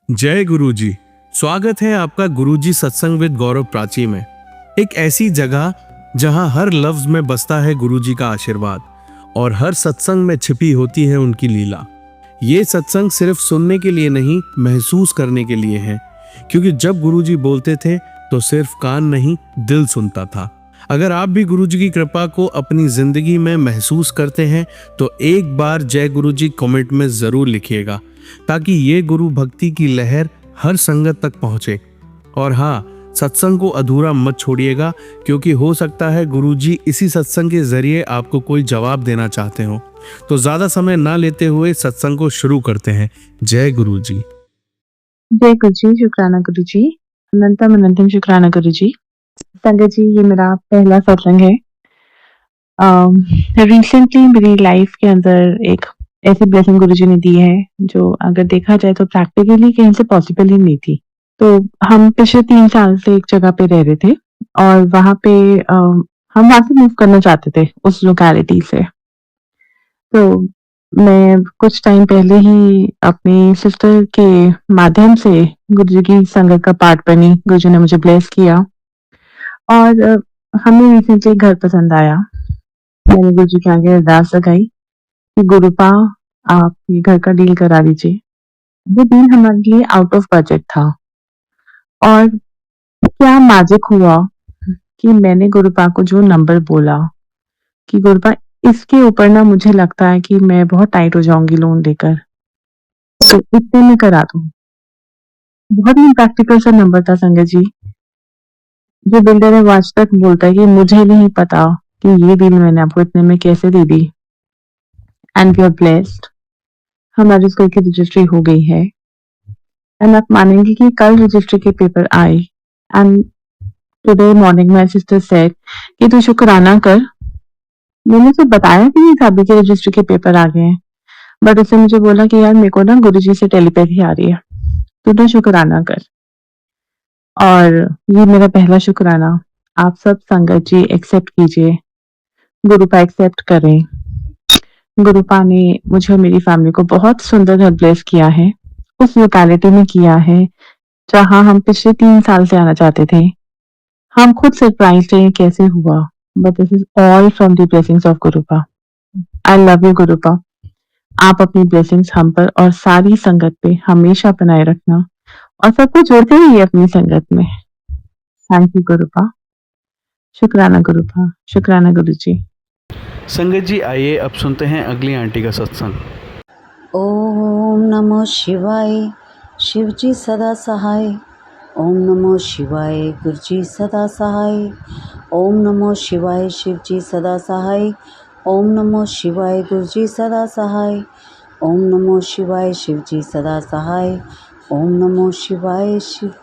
जय गुरुजी। स्वागत है आपका गुरुजी सत्संग विद गौरव प्राची में। एक ऐसी जगह जहां हर लफ्ज में बसता है गुरुजी का आशीर्वाद और हर सत्संग में छिपी होती है उनकी लीला। ये सत्संग सिर्फ सुनने के लिए नहीं, महसूस करने के लिए है, क्योंकि जब गुरुजी बोलते थे तो सिर्फ कान नहीं, दिल सुनता था। अगर आप भी गुरुजी की कृपा को अपनी जिंदगी में महसूस करते हैं तो एक बार जय गुरुजी कमेंट में जरूर लिखिएगा, ताकि ये गुरु भक्ति की लहर हर संगत तक पहुंचे। और हाँ, सत्संग को अधूरा मत छोड़िएगा, क्योंकि हो सकता है गुरुजी इसी सत्संग के जरिए आपको कोई जवाब देना चाहते हो। तो ज्यादा समय ना लेते हुए सत्संग को शुरू करते हैं। जय गुरुजी। जय गुरुजी, शुक्राना गुरुजी, अनंतम अनंतम शुक्राना गुरुजी। संगत जी, ये मेरा पहला सत्संग है। रिसेंटली मेरी लाइफ के अंदर एक ऐसी ब्लेसिंग गुरुजी ने दी है जो अगर देखा जाए तो प्रैक्टिकली कहीं से पॉसिबल ही नहीं थी। तो हम पिछले 3 साल से एक जगह पे रह रहे थे और वहाँ पे हम वहाँ से मूव करना चाहते थे उस लोकेलिटी से। तो मैं कुछ टाइम पहले ही अपनी सिस्टर के माध्यम से गुरुजी की संगत का पार्ट बनी। गुरुजी ने मुझे ब्लेस किया और हमें रिसेंटली घर पसंद आया। मैंने गुरुजी के आगे अरदास लगाई कि गुरुपा आप ये घर का डील करा लीजिए। वो डील हमारे लिए आउट ऑफ बजट था और क्या मैजिक हुआ कि मैंने गुरुपा को जो नंबर बोला कि गुरुपा इसके ऊपर ना मुझे लगता है कि मैं बहुत टाइट हो जाऊंगी लोन लेकर, तो इतने में करा दूं। बहुत ही प्रैक्टिकल सा नंबर था संगत जी। जो बिल्डर है वो आज तक बोलता है कि मुझे नहीं पता कि ये डील मैंने आपको इतने में कैसे दे दी। And we are blessed. हमारी स्कूल की रजिस्ट्री हो गई है एंड आप मानेंगे कि कल रजिस्ट्री के पेपर आए and today morning my sister said कि तू शुक्राना कर। मैंने उसे बताया कि साबी के रजिस्ट्री के पेपर आ गए हैं, बट उसने मुझे बोला कि यार मेरे को ना गुरुजी से टेलीपैथी आ रही है, तू ना शुक्राना कर। और ये मेरा पहला शुक्राना। आप सब संगत जी एक्सेप्ट कीजिए, गुरुपा एक्सेप्ट करें। गुरुपा ने मुझे और मेरी फैमिली को बहुत सुंदर ब्लेस किया है, उस लोकेलिटी में किया है जहां हम पिछले 3 साल से आना चाहते थे। हम खुद सरप्राइज थे कैसे हुआ, but this is all from the blessings of Gurupa. I love you Gurupa. आप अपनी ब्लेसिंग्स हम पर और सारी संगत पे हमेशा बनाए रखना और सबको जोड़ते रहिए अपनी संगत में। Thank you गुरुपा। शुक्राना गुरुपा, शुक्राना गुरुजी। संगत जी, आइए अब सुनते हैं अगली आंटी का सत्संग। ओम नमो शिवाय, शिवजी सदा सहाय। ओम नमो शिवाय, गुरुजी सदा सहाय। ओम नमो शिवाय, शिवजी सदा सहाय। ओम नमो शिवाय, गुरुजी सदा सहाय। ओम नमो शिवाय, शिवजी सदा सहाय। ओम नमो शिवाय, शिव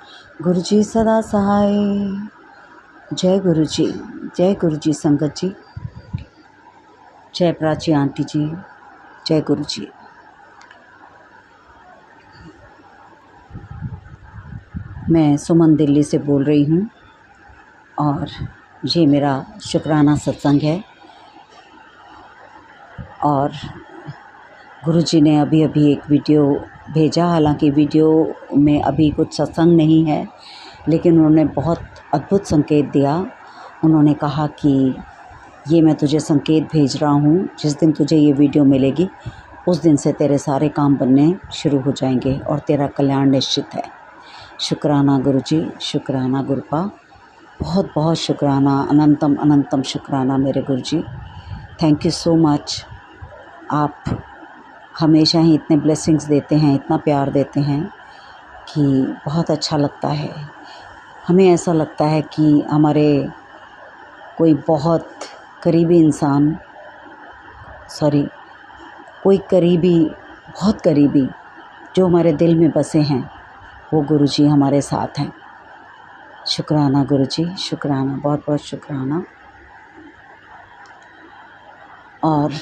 गुरुजी सदा सहाय। जय गुरुजी, जय गुरुजी संगत जी, जय प्राची आंटी जी, जय गुरुजी। मैं सुमन दिल्ली से बोल रही हूँ और ये मेरा शुक्राना सत्संग है। और गुरुजी ने अभी अभी एक वीडियो भेजा, हालांकि वीडियो में अभी कुछ सत्संग नहीं है, लेकिन उन्होंने बहुत अद्भुत संकेत दिया। उन्होंने कहा कि ये मैं तुझे संकेत भेज रहा हूँ, जिस दिन तुझे ये वीडियो मिलेगी उस दिन से तेरे सारे काम बनने शुरू हो जाएंगे और तेरा कल्याण निश्चित है। शुक्राना गुरुजी, शुक्राना गुरुपा, बहुत बहुत शुक्राना, अनंतम अनंतम शुक्राना मेरे गुरुजी। Thank you so much. आप हमेशा ही इतने ब्लेसिंग्स देते हैं, इतना प्यार देते हैं कि बहुत अच्छा लगता है। हमें ऐसा लगता है कि हमारे कोई बहुत करीबी इंसान, कोई करीबी, बहुत करीबी जो हमारे दिल में बसे हैं, वो गुरुजी हमारे साथ हैं। शुक्राना गुरुजी, शुक्राना, बहुत बहुत शुक्राना। और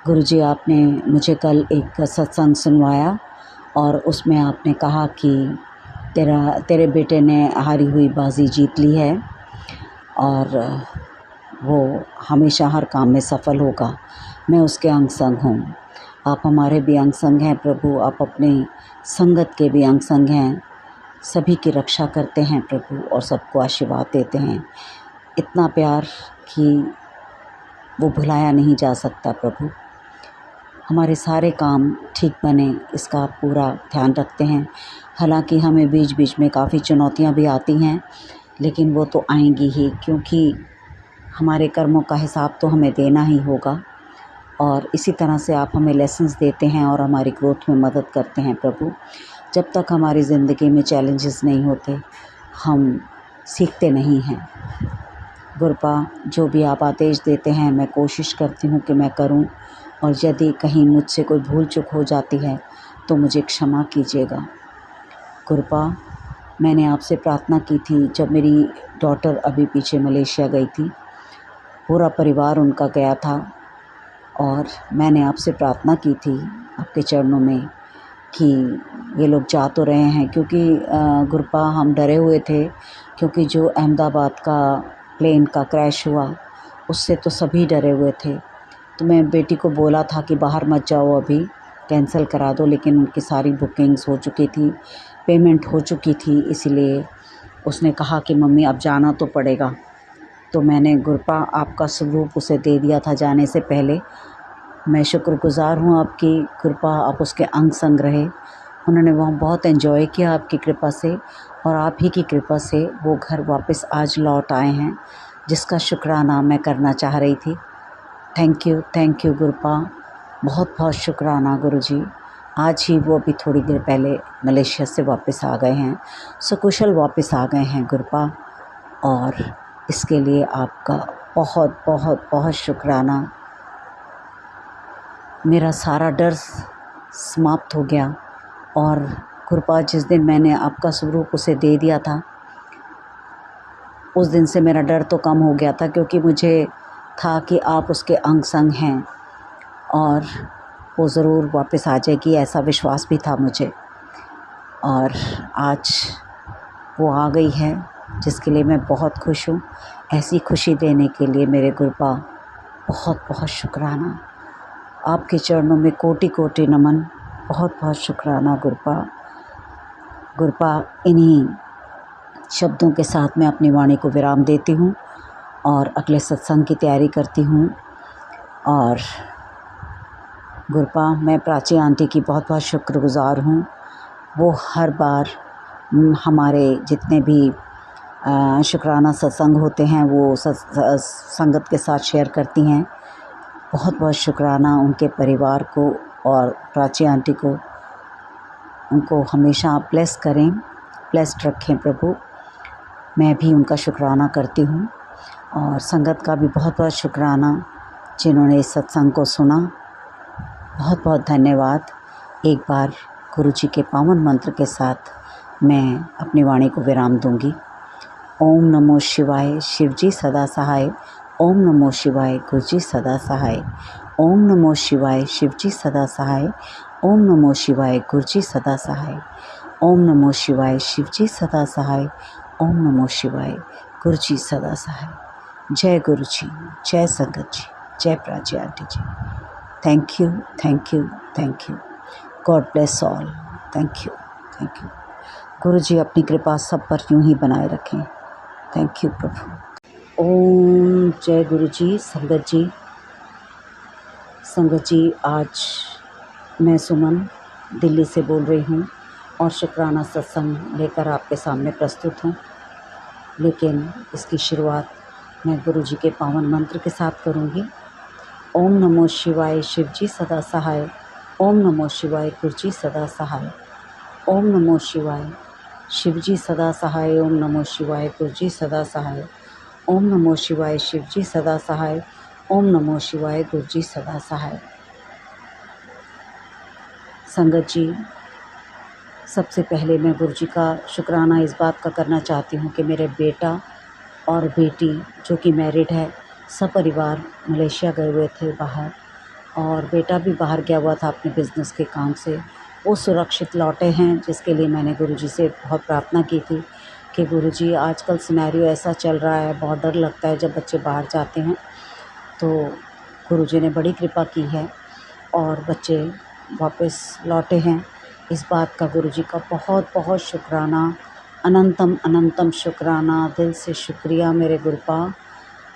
गुरुजी, आपने मुझे कल एक सत्संग सुनवाया और उसमें आपने कहा कि तेरे बेटे ने हारी हुई बाजी जीत ली है और वो हमेशा हर काम में सफल होगा। मैं उसके अंग संग हूँ। आप हमारे भी अंग संग हैं प्रभु। आप अपने संगत के भी अंग संग हैं, सभी की रक्षा करते हैं प्रभु और सबको आशीर्वाद देते हैं। इतना प्यार कि वो भुलाया नहीं जा सकता प्रभु। हमारे सारे काम ठीक बने इसका आप पूरा ध्यान रखते हैं। हालांकि हमें बीच बीच में काफ़ी चुनौतियां भी आती हैं, लेकिन वो तो आएंगी ही, क्योंकि हमारे कर्मों का हिसाब तो हमें देना ही होगा। और इसी तरह से आप हमें लेसन्स देते हैं और हमारी ग्रोथ में मदद करते हैं प्रभु। जब तक हमारी ज़िंदगी में चैलेंजेस नहीं होते हम सीखते नहीं हैं। गुरपा, जो भी आप आदेश देते हैं मैं कोशिश करती हूँ कि मैं करूँ, और यदि कहीं मुझसे कोई भूल चूक हो जाती है तो मुझे क्षमा कीजिएगा। गुरपा, मैंने आपसे प्रार्थना की थी जब मेरी डॉटर अभी पीछे मलेशिया गई थी, पूरा परिवार उनका गया था, और मैंने आपसे प्रार्थना की थी आपके चरणों में कि ये लोग जा तो रहे हैं, क्योंकि गुरपा हम डरे हुए थे, क्योंकि जो अहमदाबाद का प्लेन का क्रैश हुआ उससे तो सभी डरे हुए थे। तो मैं बेटी को बोला था कि बाहर मत जाओ, अभी कैंसिल करा दो, लेकिन उनकी सारी बुकिंग्स हो चुकी थी, पेमेंट हो चुकी थी, इसीलिए उसने कहा कि मम्मी अब जाना तो पड़ेगा। तो मैंने गुरपा आपका स्वरूप उसे दे दिया था जाने से पहले। मैं शुक्रगुज़ार हूँ आपकी कृपा, आप उसके अंग संग रहे। उन्होंने वहाँ बहुत एंजॉय किया आपकी कृपा से, और आप ही की कृपा से वो घर वापस आज लौट आए हैं, जिसका शुक्राना मैं करना चाह रही थी। थैंक यू गुरपा, बहुत बहुत शुक्राना गुरुजी। आज ही वो अभी थोड़ी देर पहले मलेशिया से वापस आ गए हैं, सकुशल वापस आ गए हैं गुरपा, और इसके लिए आपका बहुत बहुत बहुत शुक्राना। मेरा सारा डर समाप्त हो गया, और गुरपा जिस दिन मैंने आपका स्वरूप उसे दे दिया था उस दिन से मेरा डर तो कम हो गया था, क्योंकि मुझे था कि आप उसके अंग संग हैं और वो ज़रूर वापस आ जाएगी, ऐसा विश्वास भी था मुझे। और आज वो आ गई है, जिसके लिए मैं बहुत खुश हूँ। ऐसी खुशी देने के लिए मेरे गुरपा बहुत बहुत शुक्राना। आपके चरणों में कोटि कोटि नमन, बहुत बहुत शुक्राना गुरपा। गुरपा, इन्हीं शब्दों के साथ मैं अपनी वाणी को विराम देती हूँ और अगले सत्संग की तैयारी करती हूँ। और गुरपा, मैं प्राची आंटी की बहुत बहुत शुक्रगुज़ार हूँ। वो हर बार हमारे जितने भी शुक्राना सत्संग होते हैं वो संगत के साथ शेयर करती हैं। बहुत बहुत शुक्राना उनके परिवार को और प्राची आंटी को। उनको हमेशा आप ब्लेस करें, ब्लेस्ड रखें प्रभु। मैं भी उनका शुक्राना करती हूँ, और संगत का भी बहुत बहुत शुक्राना जिन्होंने इस सत्संग को सुना। बहुत बहुत धन्यवाद। एक बार गुरु जी के पावन मंत्र के साथ मैं अपनी वाणी को विराम दूंगी। ओम नमो शिवाय, शिवजी सदा सहाय। ओम नमो शिवाय, गुरुजी सदा सहाय। ओम नमो शिवाय, शिवजी सदा सहाय। ओम नमो शिवाय, गुरुजी सदा सहाय। ओम नमो शिवाय, शिवजी सदा सहाय। ओम नमो शिवाय, गुरुजी सदा सहाय। जय गुरु जी, जय संगत जी, जय Prachi aunty ji. Thank you, thank you, thank you. God bless all. Thank you, thank you. Guru ji अपनी कृपा सब पर यूं ही बनाए रखें। थैंक यू प्रभु। ओम जय गुरु जी। संगत जी, आज मैं सुमन दिल्ली से बोल रही हूँ और शुक्राना सत्संग लेकर आपके सामने प्रस्तुत हूँ। लेकिन इसकी शुरुआत मैं गुरु जी के पावन मंत्र के साथ करूँगी। ओम नमो शिवाय, शिवजी सदा सहाय। ओम नमो शिवाय, गुरुजी सदा सहाय। ओम नमो शिवाय, शिवजी सदा सहाय। ओम नमो शिवाय, गुरुजी सदा सहाय। ओम नमो शिवाय, शिवजी सदा सहाय। ओम नमो शिवाय, गुरुजी सदा सहाय। संगत जी, सबसे पहले मैं गुरु जी का शुक्राना इस बात का करना चाहती हूँ कि मेरे बेटा और बेटी जो कि मैरिड है, सब परिवार मलेशिया गए हुए थे बाहर, और बेटा भी बाहर गया हुआ था अपने बिज़नेस के काम से। वो सुरक्षित लौटे हैं, जिसके लिए मैंने गुरुजी से बहुत प्रार्थना की थी कि गुरुजी आजकल सिनेरियो ऐसा चल रहा है, बहुत डर लगता है जब बच्चे बाहर जाते हैं। तो गुरुजी ने बड़ी कृपा की है और बच्चे वापस लौटे हैं। इस बात का गुरुजी का बहुत बहुत शुक्राना, अनंतम अनंतम शुक्राना, दिल से शुक्रिया मेरे गुरुपा,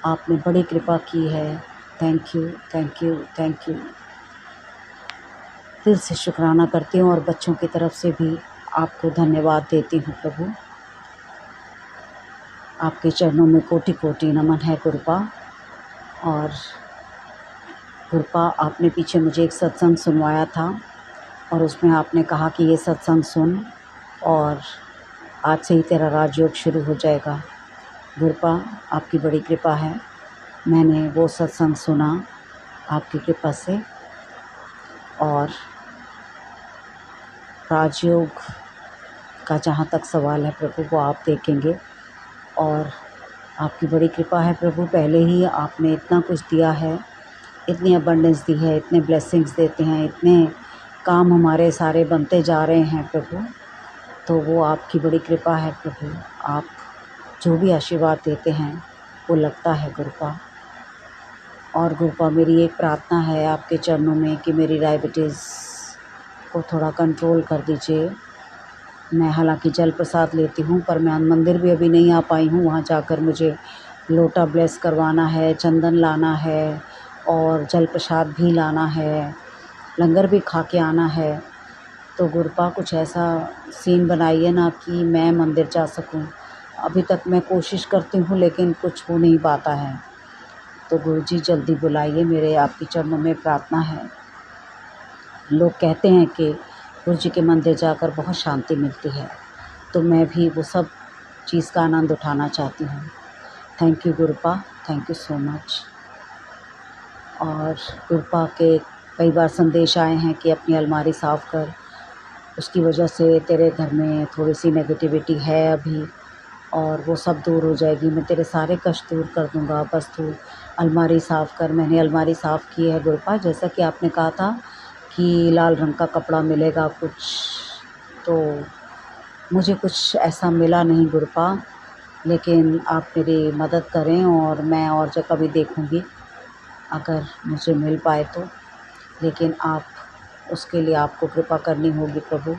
आपने बड़ी कृपा की है। Thank you, thank you, thank you. दिल से शुक्राना करती हूँ और बच्चों की तरफ से भी आपको धन्यवाद देती हूँ प्रभु। आपके चरणों में कोटि कोटि नमन है गुरुपा। और गुरुपा, आपने पीछे मुझे एक सत्संग सुनवाया था और उसमें आपने कहा कि ये सत्संग सुन और आज से ही तेरा राजयोग शुरू हो जाएगा। गुरुपा, आपकी बड़ी कृपा है, मैंने वो सत्संग सुना आपकी कृपा से और राजयोग का जहाँ तक सवाल है प्रभु वो आप देखेंगे। और आपकी बड़ी कृपा है प्रभु, पहले ही आपने इतना कुछ दिया है, इतनी अबंडेंस दी है, इतने ब्लेसिंग्स देते हैं, इतने काम हमारे सारे बनते जा रहे हैं प्रभु, तो वो आपकी बड़ी कृपा है प्रभु। आप जो भी आशीर्वाद देते हैं वो लगता है गुरुपा। और गुरुपा, मेरी एक प्रार्थना है आपके चरणों में कि मेरी डायबिटीज़ को थोड़ा कंट्रोल कर दीजिए। मैं हालांकि जल प्रसाद लेती हूँ पर मैं मंदिर भी अभी नहीं आ पाई हूँ, वहाँ जाकर मुझे लोटा ब्लेस करवाना है, चंदन लाना है और जल प्रसाद भी लाना है, लंगर भी खा के आना है। तो गुरुपा, कुछ ऐसा सीन बनाइए ना कि मैं मंदिर जा सकूं। अभी तक मैं कोशिश करती हूँ लेकिन कुछ हो नहीं पाता है। तो गुरुजी जल्दी बुलाइए, मेरे आपके चरणों में प्रार्थना है। लोग कहते हैं कि गुरुजी के मंदिर जाकर बहुत शांति मिलती है, तो मैं भी वो सब चीज़ का आनंद उठाना चाहती हूँ। Thank you Gurupa, thank you so much. और गुरुपा के कई बार संदेश आए हैं कि अपनी अलमारी साफ़ कर, उसकी वजह से तेरे घर में थोड़ी सी नेगेटिविटी है अभी और वो सब दूर हो जाएगी, मैं तेरे सारे कष्ट दूर कर दूँगा, बस तू अलमारी साफ़ कर। मैंने अलमारी साफ़ की है गुरुपा, जैसा कि आपने कहा था कि लाल रंग का कपड़ा मिलेगा कुछ, तो मुझे कुछ ऐसा मिला नहीं गुरुपा, लेकिन आप मेरी मदद करें और मैं और जगह भी देखूँगी अगर मुझे मिल पाए तो। लेकिन आप उसके लिए आपको कृपा करनी होगी प्रभु।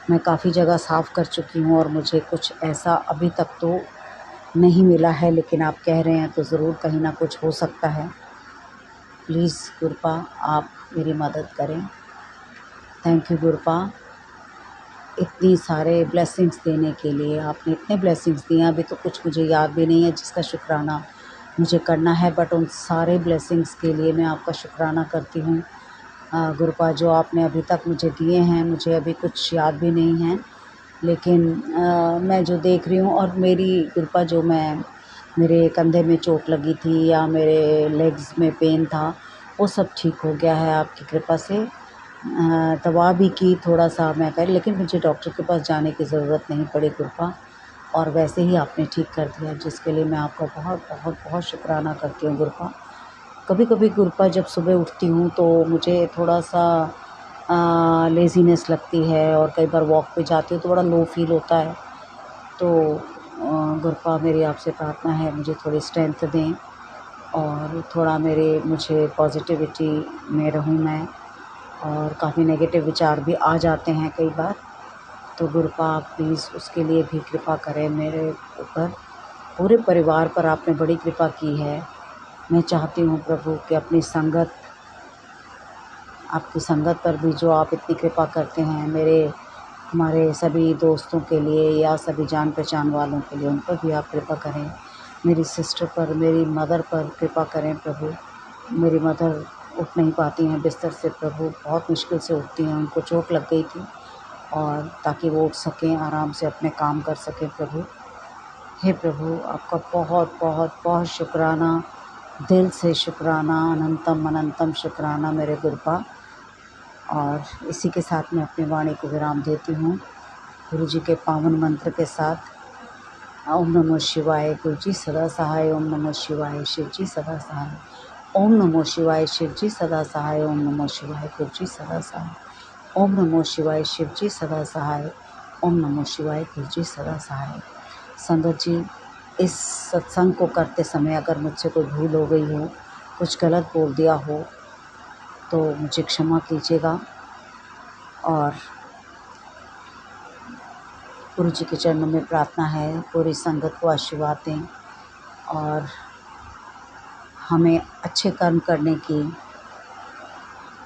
मैं काफ़ी जगह साफ़ कर चुकी हूँ और मुझे कुछ ऐसा अभी तक तो नहीं मिला है, लेकिन आप कह रहे हैं तो ज़रूर कहीं ना कुछ हो सकता है। प्लीज़ गुरुपा, आप मेरी मदद करें। थैंक यू गुरुपा, इतनी सारे ब्लेसिंग्स देने के लिए। आपने इतने ब्लेसिंग्स दिए, अभी तो कुछ मुझे याद भी नहीं है जिसका शुक्राना मुझे करना है, बट उन सारे ब्लेसिंग्स के लिए मैं आपका शुक्राना करती हूँ। गुरुपा, जो आपने अभी तक मुझे दिए हैं मुझे अभी कुछ याद भी नहीं है, लेकिन मैं जो देख रही हूँ और मेरी गुरुपा, जो मैं मेरे कंधे में चोट लगी थी या मेरे लेग्स में पेन था वो सब ठीक हो गया है आपकी कृपा से। दवा भी की थोड़ा सा मैं कर, लेकिन मुझे डॉक्टर के पास जाने की ज़रूरत नहीं पड़ी गुरुपा, और वैसे ही आपने ठीक कर दिया, जिसके लिए मैं आपका बहुत बहुत बहुत शुक्राना करती हूँ गुरुपा। कभी कभी गुरुपा जब सुबह उठती हूँ तो मुझे थोड़ा सा लेज़ीनेस लगती है और कई बार वॉक पे जाती हूँ तो बड़ा लो फील होता है। तो गुरुपा, मेरी आपसे प्रार्थना है मुझे थोड़ी स्ट्रेंथ दें और थोड़ा मुझे पॉजिटिविटी में रहूँ मैं, और काफ़ी नेगेटिव विचार भी आ जाते हैं कई बार। तो गुरुपा, आप प्लीज़ उसके लिए भी कृपा करें मेरे ऊपर। पूरे परिवार पर आपने बड़ी कृपा की है। मैं चाहती हूँ प्रभु कि आपकी संगत पर भी जो आप इतनी कृपा करते हैं, हमारे सभी दोस्तों के लिए या सभी जान पहचान वालों के लिए, उन पर भी आप कृपा करें। मेरी सिस्टर पर, मेरी मदर पर कृपा करें प्रभु। मेरी मदर उठ नहीं पाती हैं बिस्तर से प्रभु, बहुत मुश्किल से उठती हैं, उनको चोट लग गई थी, और ताकि वो उठ सकें, आराम से अपने काम कर सकें प्रभु। हे प्रभु, आपका बहुत बहुत बहुत शुक्राना, दिल से शुक्राना, अनंतम अनंतम शुक्राना मेरे गुरुपा। और इसी के साथ मैं अपनी वाणी को विराम देती हूँ गुरु जी के पावन मंत्र के साथ। ओम नमो शिवाय, गुरु जी सदा सहाय। ओम नमो शिवाय, शिव जी सदा सहाय। ओम नमो शिवाय, शिव जी सदा सहाय। ओम नमो शिवाय, गुरु जी सदा सहाय। ओम नमो शिवाय, शिव जी सदा सहाय। ओम नमो शिवाय, गुरु जी सदा सहाय। संगत जी, इस सत्संग को करते समय अगर मुझसे कोई भूल हो गई हो, कुछ गलत बोल दिया हो, तो मुझे क्षमा कीजिएगा। और गुरु जी के चरणों में प्रार्थना है, पूरी संगत को आशीर्वाद दें और हमें अच्छे कर्म करने की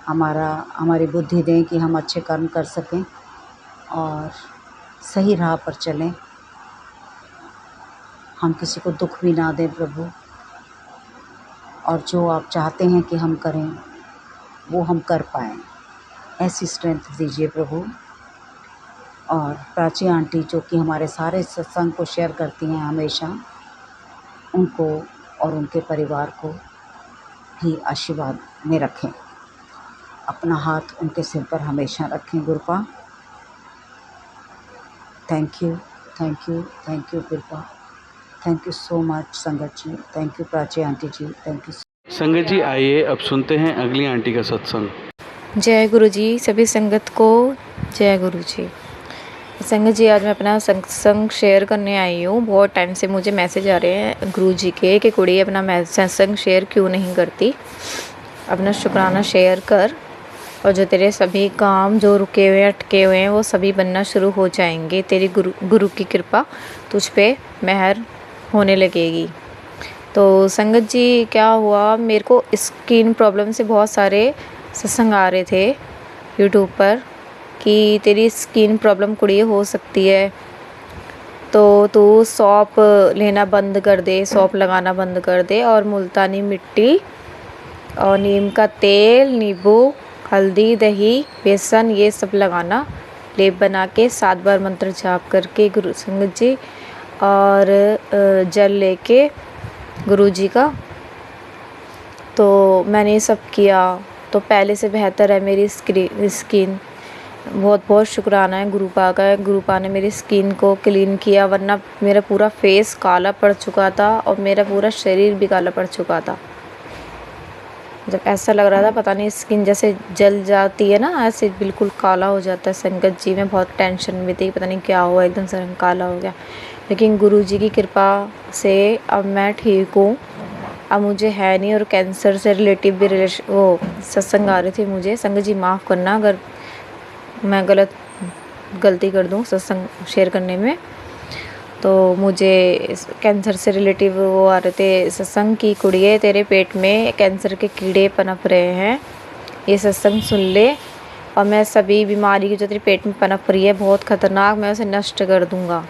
हमारी बुद्धि दें कि हम अच्छे कर्म कर सकें और सही राह पर चलें। हम किसी को दुख भी ना दें प्रभु, और जो आप चाहते हैं कि हम करें वो हम कर पाएँ, ऐसी स्ट्रेंथ दीजिए प्रभु। और प्राची आंटी जो कि हमारे सारे सत्संग को शेयर करती हैं हमेशा, उनको और उनके परिवार को भी आशीर्वाद में रखें, अपना हाथ उनके सिर पर हमेशा रखें Gurupa. Thank you, thank you, thank you Gurupa. Thank you so much संगत जी, thank you Prachi aunty ji, thank you. संगत जी आइए अब सुनते हैं अगली आंटी का सत्संग। जय गुरु जी, सभी संगत को जय गुरु जी। संगत जी, आज मैं अपना सत्संग शेयर करने आई हूँ। बहुत टाइम से मुझे मैसेज आ रहे हैं गुरु जी के कि कुड़ी अपना सत्संग शेयर क्यों नहीं करती, अपना शुक्राना शेयर कर, और जो तेरे सभी काम जो रुके हुए अटके हुए हैं वो सभी बनना शुरू हो जाएंगे। तेरी गुरु की कृपा तुझ पे मेहर होने लगेगी। तो संगत जी क्या हुआ, मेरे को स्किन प्रॉब्लम से बहुत सारे सत्संग आ रहे थे यूट्यूब पर कि तेरी स्किन प्रॉब्लम कुड़ी हो सकती है, तो तू सौंफ लेना बंद कर दे, सौंफ लगाना बंद कर दे, और मुल्तानी मिट्टी और नीम का तेल, नींबू, हल्दी, दही, बेसन ये सब लगाना, लेप बना के 7 बार मंत्र जाप करके गुरु संगत जी, और जल लेके गुरु जी का। तो मैंने ये सब किया तो पहले से बेहतर है मेरी स्किन। बहुत बहुत शुक्राना है गुरुपा का, गुरुपा ने मेरी स्किन को क्लीन किया, वरना मेरा पूरा फेस काला पड़ चुका था और मेरा पूरा शरीर भी काला पड़ चुका था। जब ऐसा लग रहा था पता नहीं स्किन जैसे जल जाती है ना, ऐसे बिल्कुल काला हो जाता है। संगत जी मैं बहुत टेंशन में थी, पता नहीं क्या हुआ, एकदम से रंग काला हो गया। लेकिन गुरु जी की कृपा से अब मैं ठीक हूँ, अब मुझे है नहीं। और कैंसर से रिलेटिव भी वो सत्संग आ रहे थे मुझे। संगत जी माफ़ करना अगर मैं गलती कर दूँ सत्संग शेयर करने में। तो मुझे कैंसर से रिलेटिव वो आ रहे थे सत्संग की, कुड़िए तेरे पेट में कैंसर के कीड़े पनप रहे हैं, ये सत्संग सुन ले, और मैं सभी बीमारी की जो तेरे पेट में पनप रही है बहुत ख़तरनाक, मैं उसे नष्ट कर दूँगा।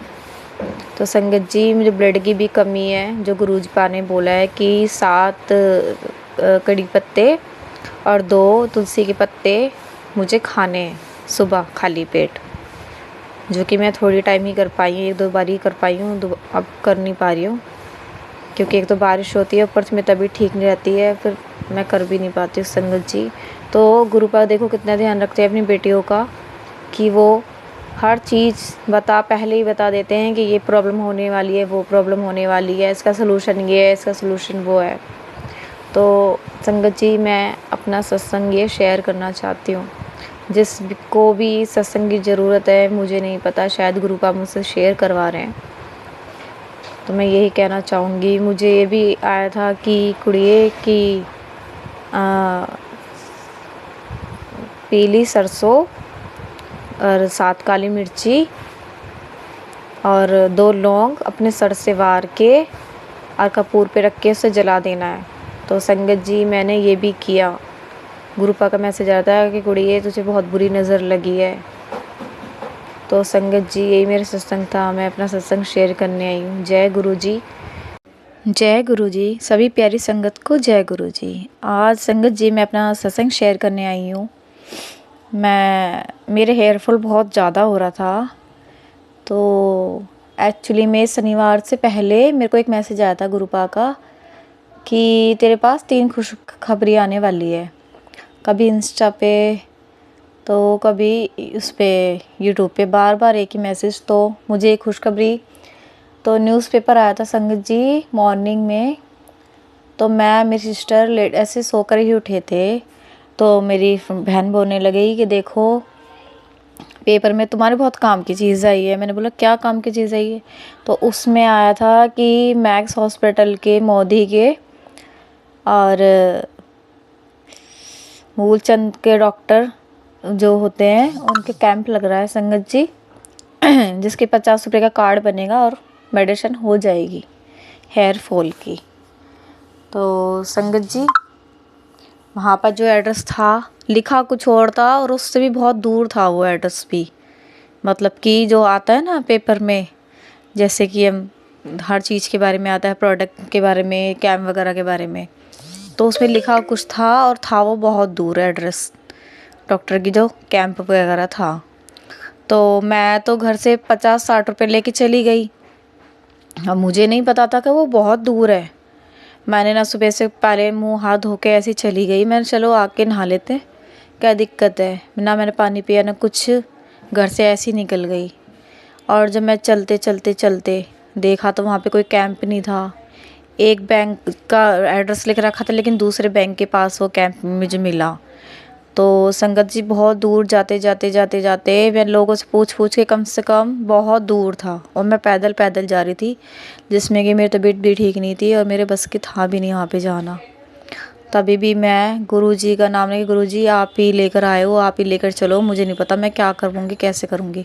तो संगत जी मुझे ब्लड की भी कमी है, जो गुरुजी पा ने बोला है कि 7 कड़ी पत्ते और 2 तुलसी के पत्ते मुझे खाने हैं सुबह खाली पेट, जो कि मैं थोड़ी टाइम ही कर पाई हूँ, 1-2 बार ही कर पाई हूँ, अब कर नहीं पा रही हूँ क्योंकि एक तो बारिश होती है, ऊपर से मेरी तबीयत ठीक नहीं रहती है, फिर मैं कर भी नहीं पाती हूँ संगत जी। तो गुरुपा देखो कितना ध्यान रखते हैं अपनी बेटियों का कि वो हर चीज़ पहले ही बता देते हैं कि ये प्रॉब्लम होने वाली है, वो प्रॉब्लम होने वाली है, इसका सलूशन ये है, इसका सलूशन वो है। तो संगत जी मैं अपना सत्संग ये शेयर करना चाहती हूँ, जिसको भी सत्संग की ज़रूरत है, मुझे नहीं पता, शायद गुरुपा मुझसे शेयर करवा रहे हैं। तो मैं यही कहना चाहूँगी, मुझे ये भी आया था कि कुड़िए की पीली सरसों और 7 काली मिर्ची और 2 लौंग अपने सर से वार के और कपूर पे रख के उसे जला देना है। तो संगत जी मैंने ये भी किया। गुरुपा का मैसेज आता है कि कुड़िए तुझे बहुत बुरी नज़र लगी है। तो संगत जी यही मेरा सत्संग था, मैं अपना सत्संग शेयर करने आई हूँ। जय गुरु जी, जय गुरु जी, सभी प्यारी संगत को जय गुरु जी। आज संगत जी मैं अपना सत्संग शेयर करने आई हूँ। मेरे हेयर फॉल बहुत ज़्यादा हो रहा था, तो एक्चुअली में शनिवार से पहले मेरे को एक मैसेज आया था गुरुपा का कि तेरे पास 3 खुशखबरी आने वाली है, कभी इंस्टा पे तो कभी उस पर यूट्यूब पे, बार बार एक ही मैसेज। तो मुझे एक खुशखबरी तो न्यूज़पेपर आया था संगत जी मॉर्निंग में, तो मैं मेरी सिस्टर ऐसे सोकर ही उठे थे, तो मेरी बहन बोलने लगी कि देखो पेपर में तुम्हारे बहुत काम की चीज़ आई है। मैंने बोला क्या काम की चीज़ आई है? तो उसमें आया था कि मैक्स हॉस्पिटल के मोदी के और मूलचंद के डॉक्टर जो होते हैं उनके कैंप लग रहा है संगत जी। जिसके 50 रुपए का कार्ड बनेगा और मेडिसिन हो जाएगी हेयर फॉल की। तो संगत जी, वहाँ पर जो एड्रेस था लिखा कुछ और था और उससे भी बहुत दूर था वो एड्रेस भी। मतलब कि जो आता है ना पेपर में, जैसे कि हम हर चीज़ के बारे में आता है, प्रोडक्ट के बारे में, कैम्प वगैरह के बारे में, तो उसमें लिखा कुछ था और था वो बहुत दूर एड्रेस, डॉक्टर की जो कैंप वगैरह था। तो मैं तो घर से 50-60 रुपये लेके चली गई। अब मुझे नहीं पता था कि वो बहुत दूर है। मैंने ना सुबह से पहले मुंह हाथ धो के ऐसे चली गई। मैंने चलो आके नहा लेते हैं, क्या दिक्कत है। ना मैंने पानी पिया ना कुछ, घर से ऐसे ही निकल गई। और जब मैं चलते चलते चलते देखा तो वहाँ पे कोई कैंप नहीं था। एक बैंक का एड्रेस लिख रखा था लेकिन दूसरे बैंक के पास वो कैंप मुझे मिला। तो संगत जी, बहुत दूर जाते जाते जाते जाते मैं लोगों से पूछ पूछ के कम से कम बहुत दूर था, और मैं पैदल पैदल जा रही थी, जिसमें कि मेरी तबीयत भी ठीक नहीं थी और मेरे बस की था भी नहीं वहाँ पे जाना। तभी भी मैं गुरुजी का नाम लेके, गुरुजी आप ही लेकर आए हो, आप ही लेकर चलो, मुझे नहीं पता मैं क्या करूँगी कैसे करूँगी।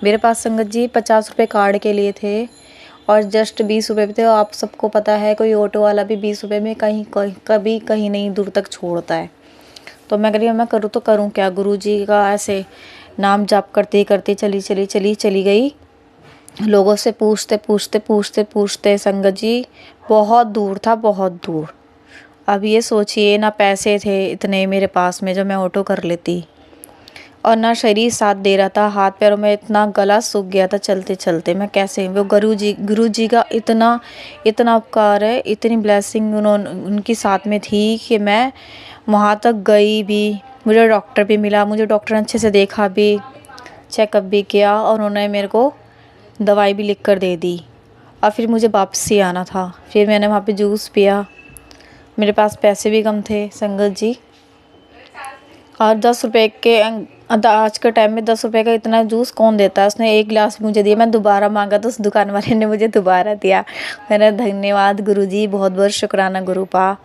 मेरे पास संगत जी 50 रुपये कार्ड के लिए थे और जस्ट 20 रुपये भी थे। और आप सबको पता है कोई ऑटो वाला भी 20 रुपये में कभी कहीं नहीं दूर तक छोड़ता है। तो मैं कह रही हूँ मैं करूँ तो करूँ क्या। गुरुजी का ऐसे नाम जाप करते करते चली गई। लोगों से पूछते पूछते पूछते पूछते संगत जी बहुत दूर था, बहुत दूर। अब ये सोचिए, ना पैसे थे इतने मेरे पास में जो मैं ऑटो कर लेती, और ना शरीर साथ दे रहा था, हाथ पैरों में इतना गला सूख गया था चलते चलते। मैं कैसे, वो गुरुजी का इतना इतना उपकार है, इतनी ब्लेसिंग उनकी साथ में थी कि मैं वहाँ तक गई भी। मुझे डॉक्टर भी मिला, मुझे डॉक्टर ने अच्छे से देखा भी, चेकअप भी किया और उन्होंने मेरे को दवाई भी लिख कर दे दी। और फिर मुझे वापसी आना था। फिर मैंने वहाँ पे जूस पिया। मेरे पास पैसे भी कम थे संगत जी, और 10 रुपए के आज के टाइम में 10 रुपए का इतना जूस कौन देता है। उसने एक गिलास मुझे दिया, मैं दोबारा मांगा तो उस दुकान वाले ने मुझे दोबारा दिया। मैंने धन्यवाद गुरुजी, बहुत बहुत शुक्राना गुरुपा।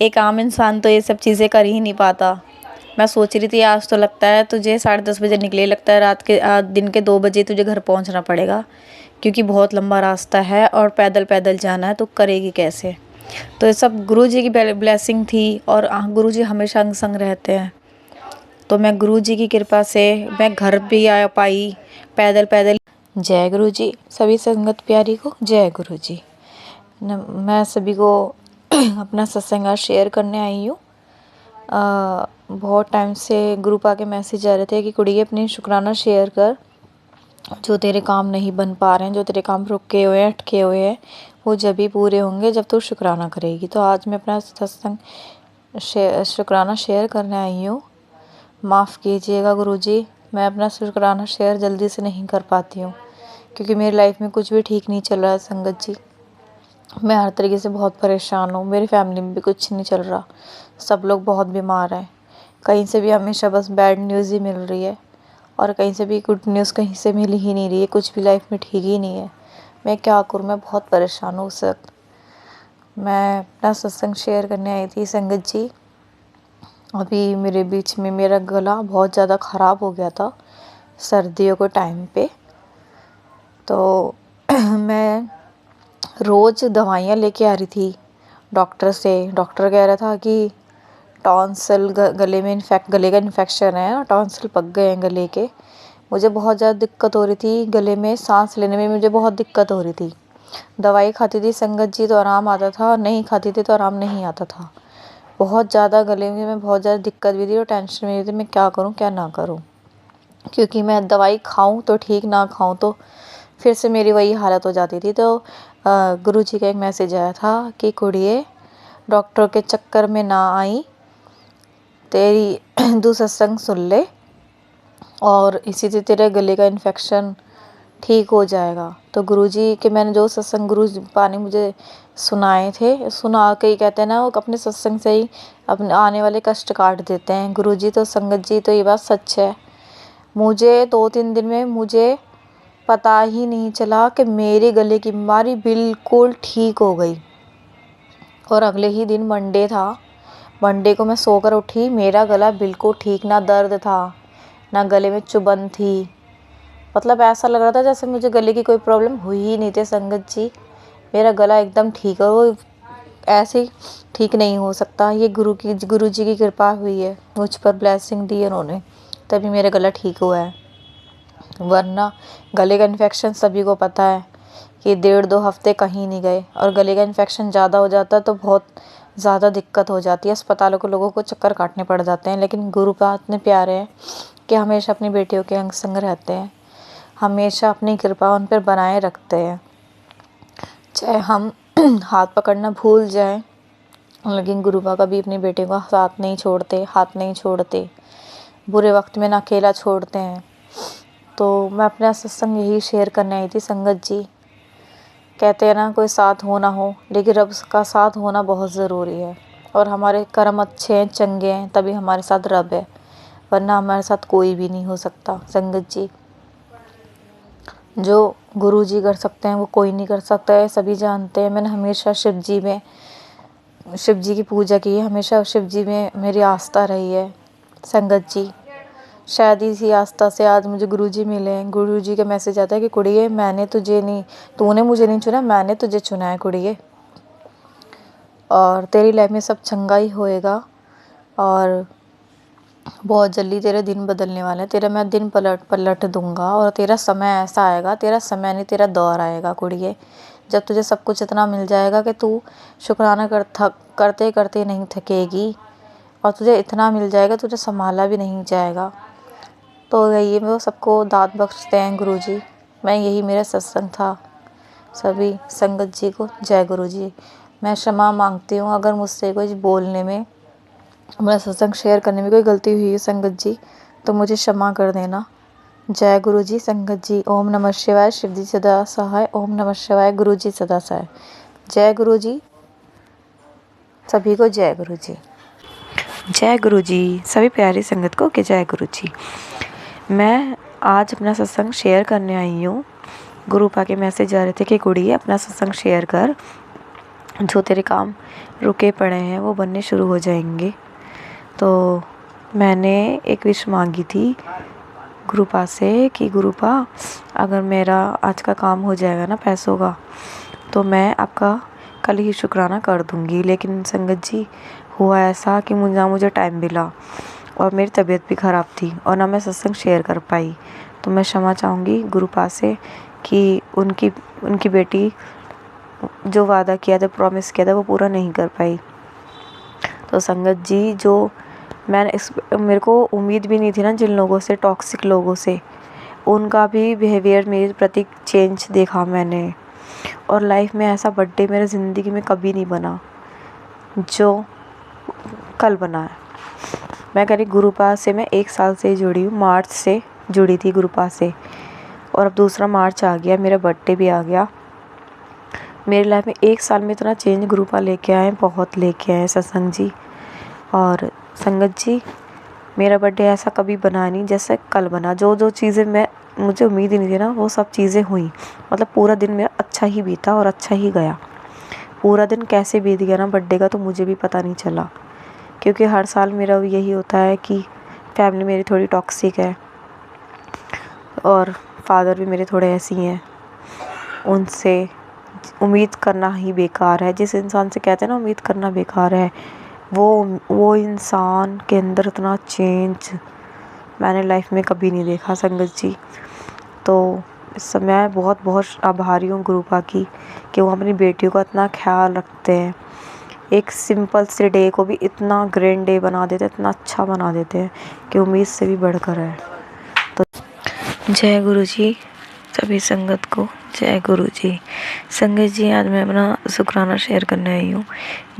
एक आम इंसान तो ये सब चीज़ें कर ही नहीं पाता। मैं सोच रही थी आज तो लगता है तुझे 10:30 बजे निकले, लगता है दिन के 2 बजे तुझे घर पहुंचना पड़ेगा, क्योंकि बहुत लंबा रास्ता है और पैदल पैदल जाना है, तो करेगी कैसे। तो ये सब गुरुजी की ब्लेसिंग थी, और गुरुजी हमेशा अंग संग रहते हैं। तो मैं गुरुजी की कृपा से मैं घर भी आ पाई पैदल पैदल। जय गुरुजी, सभी संगत प्यारी को जय गुरुजी। मैं सभी को अपना सत्संग आज शेयर करने आई हूँ। बहुत टाइम से ग्रुप आके मैसेज आ रहे थे कि कुड़ी अपनी शुक्राना शेयर कर, जो तेरे काम नहीं बन पा रहे हैं, जो तेरे काम रुके हुए हैं, अटके हुए हैं, वो जब भी पूरे होंगे जब तू शुक्राना करेगी। तो आज मैं अपना सत्संग शुक्राना शेयर करने आई हूँ। माफ़ कीजिएगा गुरुजी, मैं अपना शुक्राना शेयर जल्दी से नहीं कर पाती हूँ, क्योंकि मेरी लाइफ में कुछ भी ठीक नहीं चल रहा है संगत जी। मैं हर तरीके से बहुत परेशान हूँ। मेरी फैमिली में भी कुछ नहीं चल रहा, सब लोग बहुत बीमार हैं। कहीं से भी हमेशा बस बैड न्यूज़ ही मिल रही है, और कहीं से भी गुड न्यूज़ कहीं से मिल ही नहीं रही है। कुछ भी लाइफ में ठीक ही नहीं है। मैं क्या करूँ, मैं बहुत परेशान हूँ उस वक्त। मैं अपना सत्संग शेयर करने आई थी संगत जी। अभी मेरे बीच में मेरा गला बहुत ज़्यादा ख़राब हो गया था सर्दियों के टाइम पे। तो मैं रोज़ दवाइयाँ लेके आ रही थी डॉक्टर से। डॉक्टर कह रहा था कि टॉन्सिल गले में गले का इन्फेक्शन है, टॉन्सिल पक गए हैं गले के। मुझे बहुत ज़्यादा दिक्कत हो रही थी, गले में सांस लेने में मुझे बहुत दिक्कत हो रही थी। दवाई खाती थी संगत जी तो आराम आता था, और नहीं खाती थी तो आराम नहीं आता था। बहुत ज़्यादा गले में बहुत ज़्यादा दिक्कत भी थी और टेंशन भी थी, मैं क्या करूँ क्या ना करूँ। क्योंकि मैं दवाई खाऊं तो ठीक, ना खाऊं तो फिर से मेरी वही हालत हो जाती थी। तो गुरुजी का एक मैसेज आया था कि कुड़िए डॉक्टर के चक्कर में ना आई, तेरी दो सत्संग सुन ले और इसी से तेरे गले का इन्फेक्शन ठीक हो जाएगा। तो गुरुजी के मैंने जो सत्संग गुरुपा ने मुझे सुनाए थे, सुना के ही कहते हैं ना, वो अपने सत्संग से ही अपने आने वाले कष्ट काट देते हैं गुरुजी। तो संगत जी, तो ये बात सच है। मुझे 2-3 दिन में मुझे पता ही नहीं चला कि मेरे गले की बीमारी बिल्कुल ठीक हो गई। और अगले ही दिन मंडे था, मंडे को मैं सोकर उठी, मेरा गला बिल्कुल ठीक, ना दर्द था ना गले में चुभन थी, मतलब ऐसा लग रहा था जैसे मुझे गले की कोई प्रॉब्लम हुई ही नहीं थी संगत जी। मेरा गला एकदम ठीक है, वो ऐसे ही ठीक नहीं हो सकता। ये गुरु जी की कृपा हुई है, मुझ पर ब्लेसिंग दी है उन्होंने, तभी मेरा गला ठीक हुआ है। वरना गले का इन्फेक्शन सभी को पता है कि 1.5-2 हफ्ते कहीं नहीं गए, और गले का इन्फेक्शन ज़्यादा हो जाता है तो बहुत ज़्यादा दिक्कत हो जाती है, अस्पतालों के लोगों को चक्कर काटने पड़ जाते हैं। लेकिन गुरुपाद इतने प्यारे हैं कि हमेशा अपनी बेटियों के अंग संग रहते हैं, हमेशा अपनी कृपा उन पर बनाए रखते हैं। चाहे हम हाथ पकड़ना भूल जाएं, लेकिन गुरुपा कभी अपनी बेटियों का साथ नहीं छोड़ते, हाथ नहीं छोड़ते, बुरे वक्त में ना अकेला छोड़ते हैं। तो मैं अपना सत्संग यही शेयर करने आई थी संगत जी। कहते हैं ना, कोई साथ हो ना हो, लेकिन रब का साथ होना बहुत ज़रूरी है, और हमारे कर्म अच्छे हैं, चंगे हैं, तभी हमारे साथ रब है, वरना हमारे साथ कोई भी नहीं हो सकता। संगत जी, जो गुरु जी कर सकते हैं वो कोई नहीं कर सकता है, सभी जानते हैं। मैंने हमेशा शिव जी की पूजा की है, हमेशा शिव जी में मेरी आस्था रही है संगत जी। शायद इसी आस्था से आज मुझे गुरुजी मिले हैं। गुरुजी का मैसेज आता है कि कुड़िए, तूने मुझे नहीं चुना, मैंने तुझे चुना है कुड़िए, और तेरी लाइफ में सब चंगा ही होएगा, और बहुत जल्दी तेरे दिन बदलने वाले हैं। तेरा मैं दिन पलट दूंगा, और तेरा समय ऐसा आएगा, तेरा समय नहीं तेरा दौर आएगा कुड़िए, जब तुझे सब कुछ इतना मिल जाएगा कि तू शुक्राना करते करते नहीं थकेगी, और तुझे इतना मिल जाएगा तुझे संभाला भी नहीं जाएगा। तो यही वो सबको दात बख्शते हैं गुरुजी। मैं यही मेरा सत्संग था। सभी संगत जी को जय गुरु जी। मैं क्षमा मांगती हूँ अगर मुझसे कुछ बोलने में, मेरा सत्संग शेयर करने में कोई गलती हुई है संगत जी, तो मुझे क्षमा कर देना। जय गुरु जी संगत जी। ओम नमः शिवाय। शिव जी सदा सहाय। ओम नमः शिवाय। गुरु जी सदा सहाय। जय गुरु जी। सभी को जय गुरु जी। जय गुरु जी। सभी प्यारी संगत को कि जय गुरु जी। मैं आज अपना सत्संग शेयर करने आई हूँ। गुरुपा के मैसेज आ रहे थे कि कुड़िए अपना सत्संग शेयर कर, जो तेरे काम रुके पड़े हैं वो बनने शुरू हो जाएंगे। तो मैंने एक विश मांगी थी गुरुपा से कि गुरुपा, अगर मेरा आज का काम हो जाएगा ना पैसों का, तो मैं आपका कल ही शुक्राना कर दूंगी। लेकिन संगत जी, हुआ ऐसा कि मुझे टाइम मिला और मेरी तबीयत भी ख़राब थी, और ना मैं सत्संग शेयर कर पाई। तो मैं क्षमा चाहूँगी गुरुपा से कि उनकी बेटी जो वादा किया था, प्रॉमिस किया था, वो पूरा नहीं कर पाई। तो संगत जी, जो मेरे को उम्मीद भी नहीं थी ना जिन लोगों से, टॉक्सिक लोगों से, उनका भी बिहेवियर मेरे प्रति चेंज देखा मैंने। और लाइफ में ऐसा बर्थडे मेरे ज़िंदगी में कभी नहीं बना जो कल बना है। मैं कह रही गुरुपा से मैं 1 साल से जुड़ी हूँ, मार्च से जुड़ी थी गुरुपा से, और अब दूसरा मार्च आ गया, मेरा बर्थडे भी आ गया। मेरी लाइफ में 1 साल में इतना चेंज गुरुपा लेके आए, बहुत लेके आए सत्संग जी। और संगत जी, मेरा बर्थडे ऐसा कभी बना नहीं जैसे कल बना। जो चीज़ें मुझे उम्मीद ही नहीं थी ना, वो सब चीज़ें हुई। मतलब पूरा दिन मेरा अच्छा ही बीता और अच्छा ही गया। पूरा दिन कैसे बीत गया ना बर्थडे का, तो मुझे भी पता नहीं चला, क्योंकि हर साल मेरा यही होता है कि फैमिली मेरी थोड़ी टॉक्सिक है, और फादर भी मेरे थोड़े ऐसे ही हैं। उनसे उम्मीद करना ही बेकार है। जिस इंसान से कहते हैं ना उम्मीद करना बेकार है, वो इंसान के अंदर इतना चेंज मैंने लाइफ में कभी नहीं देखा संगत जी। तो इस समय बहुत बहुत आभारी हूँ गुरुपा की कि वो अपनी बेटियों का इतना ख्याल रखते हैं। एक सिंपल से डे को भी इतना ग्रैंड डे बना देते हैं, इतना अच्छा बना देते हैं कि उम्मीद से भी बढ़कर है। तो जय गुरु जी सभी संगत को, जय गुरु जी। संगत जी, आज मैं अपना शुक्राना शेयर करने आई हूँ।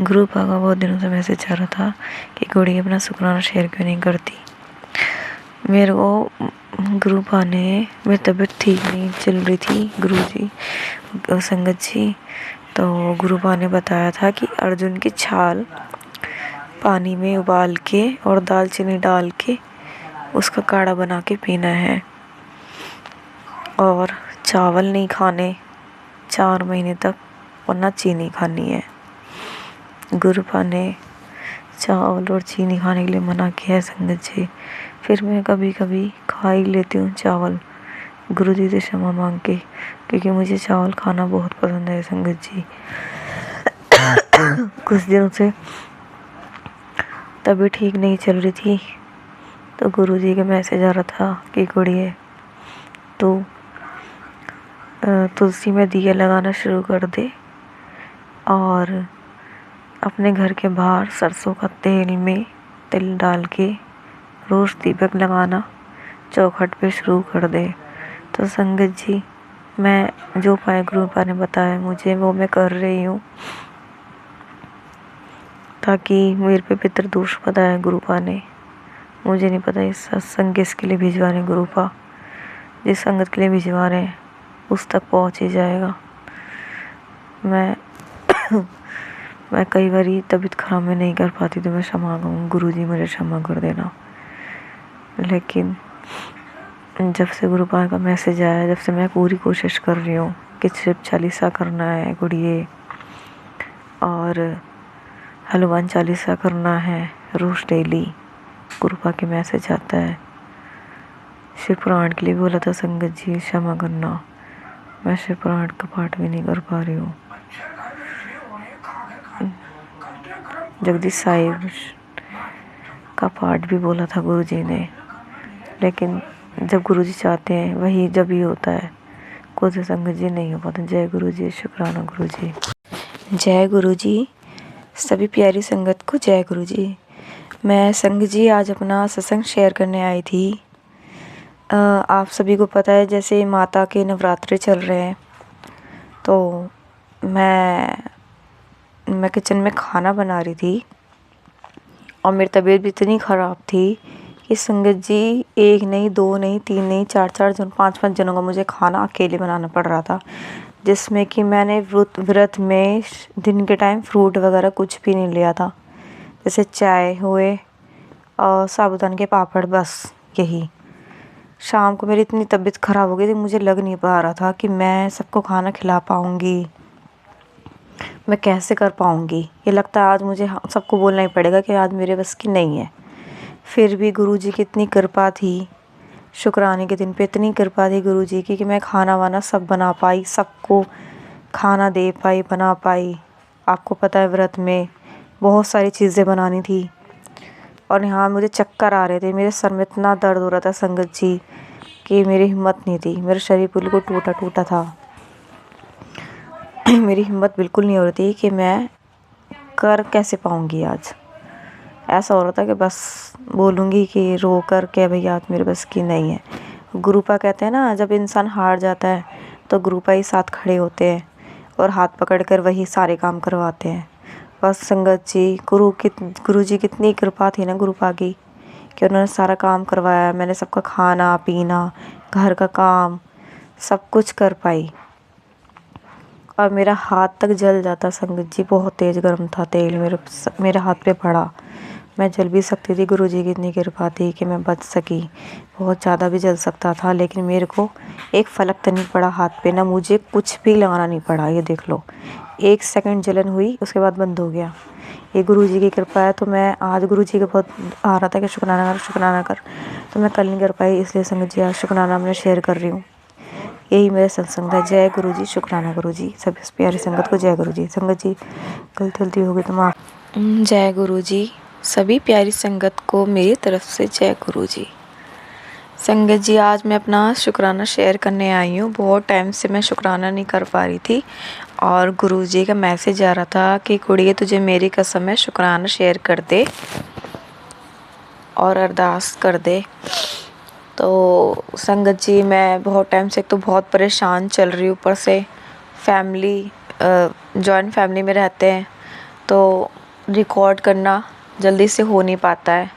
गुरुपा का बहुत दिनों से मैसेज आ रहा था कि गुड़ी अपना शुक्राना शेयर क्यों नहीं करती। मेरे को गुरुपा ने, मेरी तबीयत ठीक नहीं चल रही थी गुरुजी, संगत जी, तो गुरुपा ने बताया था कि अर्जुन की छाल पानी में उबाल के और दालचीनी डाल के उसका काढ़ा बना के पीना है, और चावल नहीं खाने 4 महीने तक, वरना चीनी खानी है। गुरुपा ने चावल और चीनी खाने के लिए मना किया है संगत जी। फिर मैं कभी कभी खा ही लेती हूँ चावल, गुरुजी से क्षमा मांग के, क्योंकि मुझे चावल खाना बहुत पसंद है संगत जी। कुछ दिनों से तबीयत ठीक नहीं चल रही थी, तो गुरुजी का मैसेज आ रहा था कि कुड़िए तो तुलसी में दिया लगाना शुरू कर दे और अपने घर के बाहर सरसों का तेल में तिल डाल के रोज़ दीपक लगाना चौखट पे शुरू कर दे। तो संगत जी, मैं जो उपाय गुरुपा ने बताया मुझे, वो मैं कर रही हूँ, ताकि मेरे पे पितृदोष बताया गुरुपा ने। मुझे नहीं पता इस सत्संग किसके लिए भिजवा रहे गुरुपा, जिस संगत के लिए भिजवा रहे हैं उस तक पहुँच ही जाएगा। मैं मैं कई बार तबीयत खराब में नहीं कर पाती, तो मैं क्षमा कहूँ गुरुजी मुझे क्षमा कर देना। लेकिन जब से गुरुपा का मैसेज आया, जब से मैं पूरी कोशिश कर रही हूँ कि सिर्फ चालीसा करना है गुड़िए, और हनुमान चालीसा करना है रोज़ डेली, गुरुपा के मैसेज आता है। शिव पुराण के लिए भी बोला था संगत जी क्षमा करना, मैं शिव पुराण का पाठ भी नहीं कर पा रही हूँ। जगदीश साहिब का पाठ भी बोला था गुरुजी ने, लेकिन जब गुरुजी चाहते हैं वही जब ही होता है, खुद संगत जी नहीं हो पाता। जय गुरुजी, शुक्राना गुरुजी। जय गुरुजी, सभी प्यारी संगत को जय गुरुजी। मैं संगत जी आज अपना सत्संग शेयर करने आई थी। आप सभी को पता है जैसे माता के नवरात्रे चल रहे हैं, तो मैं किचन में खाना बना रही थी और मेरी तबीयत भी इतनी ख़राब थी कि संगत जी 1 नहीं 2 नहीं 3 नहीं 4 जन 5 जनों का मुझे खाना अकेले बनाना पड़ रहा था, जिसमें कि मैंने व्रत में दिन के टाइम फ्रूट वगैरह कुछ भी नहीं लिया था, जैसे चाय हुए और साबूदाने के पापड़, बस यही। शाम को मेरी इतनी तबीयत ख़राब हो गई थी, मुझे लग नहीं पा रहा था कि मैं सबको खाना खिला पाऊँगी, मैं कैसे कर पाऊँगी। ये लगता है आज मुझे सबको बोलना ही पड़ेगा कि आज मेरे बस की नहीं है। फिर भी गुरुजी की इतनी कृपा थी, शुक्राने के दिन पे इतनी कृपा थी गुरुजी की कि मैं खाना वाना सब बना पाई, सबको खाना दे पाई, बना पाई। आपको पता है व्रत में बहुत सारी चीज़ें बनानी थी, और यहाँ मुझे चक्कर आ रहे थे, मेरे सर में इतना दर्द हो रहा था संगत जी कि मेरी हिम्मत नहीं थी, मेरा शरीर बिल्कुल टूटा था। मेरी हिम्मत बिल्कुल नहीं हो रही थी कि मैं कर कैसे पाऊँगी आज। ऐसा हो रहा था कि बस बोलूँगी कि रो कर के भैया आज मेरे बस की नहीं है। गुरुपा कहते हैं ना, जब इंसान हार जाता है तो गुरुपा ही साथ खड़े होते हैं और हाथ पकड़ कर वही सारे काम करवाते हैं। बस संगत जी, गुरुजी की कितनी कृपा थी ना गुरुपा की, कि उन्होंने सारा काम करवाया। मैंने सबका खाना पीना, घर का काम सब कुछ कर पाई, और मेरा हाथ तक जल जाता संगत जी, बहुत तेज़ गर्म था तेल मेरे हाथ पे पड़ा। मैं जल भी सकती थी, गुरुजी की इतनी कृपा थी कि मैं बच सकी। बहुत ज़्यादा भी जल सकता था, लेकिन मेरे को एक फलक तक नहीं पड़ा हाथ पे, ना मुझे कुछ भी लगाना नहीं पड़ा। ये देख लो, 1 सेकंड जलन हुई, उसके बाद बंद हो गया। ये गुरुजी की कृपा है। तो मैं आज गुरुजी का बहुत आ रहा था कि शुक्राना कर, तो मैं कल नहीं कर पाई, इसलिए संगत जी आज शुक्राना मैं शेयर कर रही हूँ। यही मेरा सत्संग था। जय गुरुजी, शुक्राना गुरुजी, सभी प्यारी संगत को जय गुरुजी। संगत जी गलती होगी तो माफ। जय गुरुजी, सभी प्यारी संगत को मेरी तरफ से जय गुरुजी। संगत जी, आज मैं अपना शुक्राना शेयर करने आई हूँ। बहुत टाइम से मैं शुक्राना नहीं कर पा रही थी, और गुरुजी का मैसेज आ रहा था कि कुड़िए तुझे मेरी कसम है, शुक्राना शेयर कर दे और अरदास कर दे। तो संगत जी, मैं बहुत टाइम से एक तो बहुत परेशान चल रही हूँ, ऊपर से जॉइंट फैमिली में रहते हैं, तो रिकॉर्ड करना जल्दी से हो नहीं पाता है।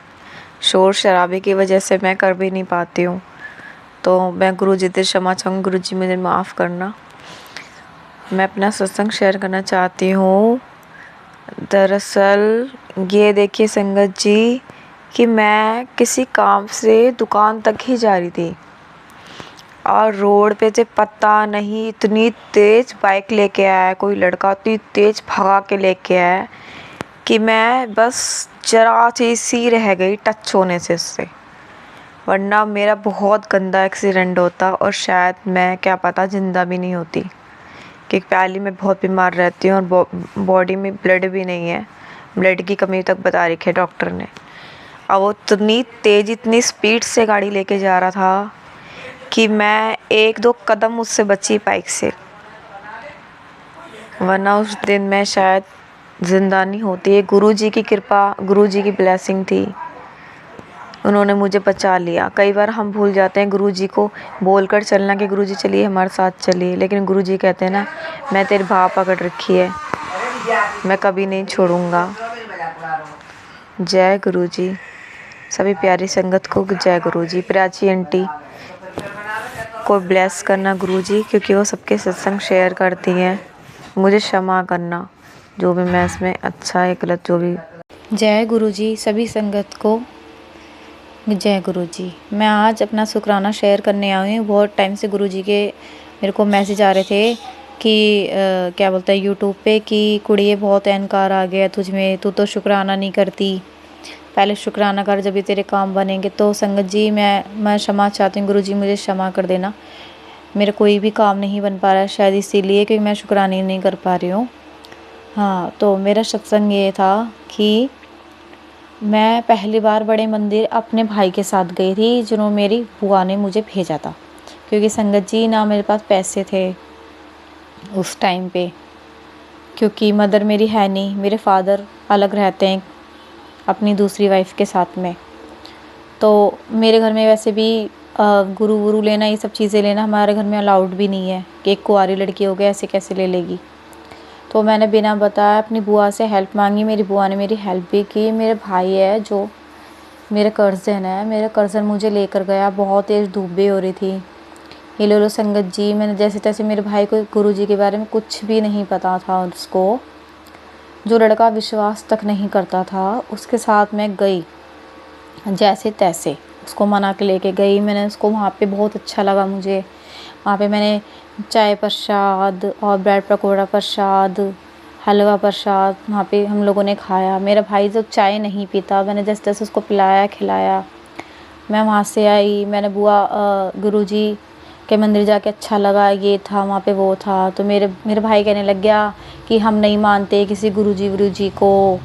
शोर शराबे की वजह से मैं कर भी नहीं पाती हूँ। तो मैं गुरुजी से क्षमा चाहूँगी, गुरुजी मुझे माफ़ करना। मैं अपना सत्संग शेयर करना चाहती हूँ। दरअसल ये देखिए संगत जी कि मैं किसी काम से दुकान तक ही जा रही थी, और रोड पे से पता नहीं इतनी तेज़ बाइक लेके आया कोई लड़का, इतनी तेज़ भगा के लेके आया कि मैं बस जरा सी रह गई टच होने से उससे। वरना मेरा बहुत गंदा एक्सीडेंट होता और शायद मैं क्या पता ज़िंदा भी नहीं होती, क्योंकि पहले मैं बहुत बीमार रहती हूँ और बॉडी में ब्लड भी नहीं है, ब्लड की कमी तक बता रखी है डॉक्टर ने। अब वो इतनी तेज़ इतनी स्पीड से गाड़ी लेके जा रहा था कि मैं 1-2 कदम उससे बची बाइक से, वरना उस दिन मैं शायद ज़िंदा नहीं होती। ये गुरुजी की कृपा, गुरुजी की ब्लेसिंग थी, उन्होंने मुझे बचा लिया। कई बार हम भूल जाते हैं गुरुजी को बोलकर चलना कि गुरुजी चलिए हमारे साथ चलिए, लेकिन गुरुजी कहते हैं ना, मैं तेरी बाह पकड़ रखी है, मैं कभी नहीं छोड़ूंगा। जय गुरुजी, सभी प्यारी संगत को जय गुरुजी। प्राची आंटी को ब्लेस करना गुरुजी, क्योंकि वो सबके सत्संग शेयर करती हैं। मुझे क्षमा करना जो भी मैं इसमें अच्छा या गलत जो भी। जय गुरुजी, सभी संगत को जय गुरुजी। मैं आज अपना शुक्राना शेयर करने आई हूँ। बहुत टाइम से गुरुजी के मेरे को मैसेज आ रहे थे कि क्या बोलते हैं यूट्यूब पे कि कुड़िए बहुत अहंकार आ गया तुझ में, तू तो शुक्राना नहीं करती, पहले शुक्राना कर जब भी तेरे काम बनेंगे। तो संगत जी मैं क्षमा चाहती हूँ, गुरुजी मुझे क्षमा कर देना, मेरा कोई भी काम नहीं बन पा रहा है, शायद इसीलिए कि मैं शुक्राना नहीं कर पा रही हूँ। हाँ, तो मेरा सत्संग ये था कि मैं पहली बार बड़े मंदिर अपने भाई के साथ गई थी, जिन्होंने मेरी बुआ ने मुझे भेजा था, क्योंकि संगत जी ना मेरे पास पैसे थे उस टाइम पे, क्योंकि मदर मेरी है नहीं, मेरे फादर अलग रहते हैं अपनी दूसरी वाइफ के साथ में। तो मेरे घर में वैसे भी गुरु वुरु लेना, ये सब चीज़ें लेना हमारे घर में अलाउड भी नहीं है कि एक कुंवारी लड़की हो गई ऐसे कैसे ले लेगी। तो मैंने बिना बताए अपनी बुआ से हेल्प मांगी, मेरी बुआ ने मेरी हेल्प भी की। मेरे भाई है जो मेरे कज़न है, मेरा कज़न मुझे लेकर गया, बहुत तेज़ धूप भी हो रही थी। ये लो संगत जी, मैंने जैसे तैसे, मेरे भाई को गुरुजी के बारे में कुछ भी नहीं पता था, उसको जो लड़का विश्वास तक नहीं करता था उसके साथ मैं गई जैसे तैसे, उसको मना के लेके गई। मैंने उसको वहाँ पे बहुत अच्छा लगा मुझे, वहाँ पे मैंने चाय प्रसाद और ब्रेड पकौड़ा प्रसाद, हलवा प्रसाद वहाँ पे हम लोगों ने खाया। मेरा भाई जो चाय नहीं पीता, मैंने जैसे तैसे उसको पिलाया खिलाया। मैं वहाँ से आई, मैंने बुआ गुरुजी के मंदिर जाके अच्छा लगा, ये था वहाँ पे वो था। तो मेरे भाई कहने लग गया कि हम नहीं मानते किसी गुरुजी वुरुजी को,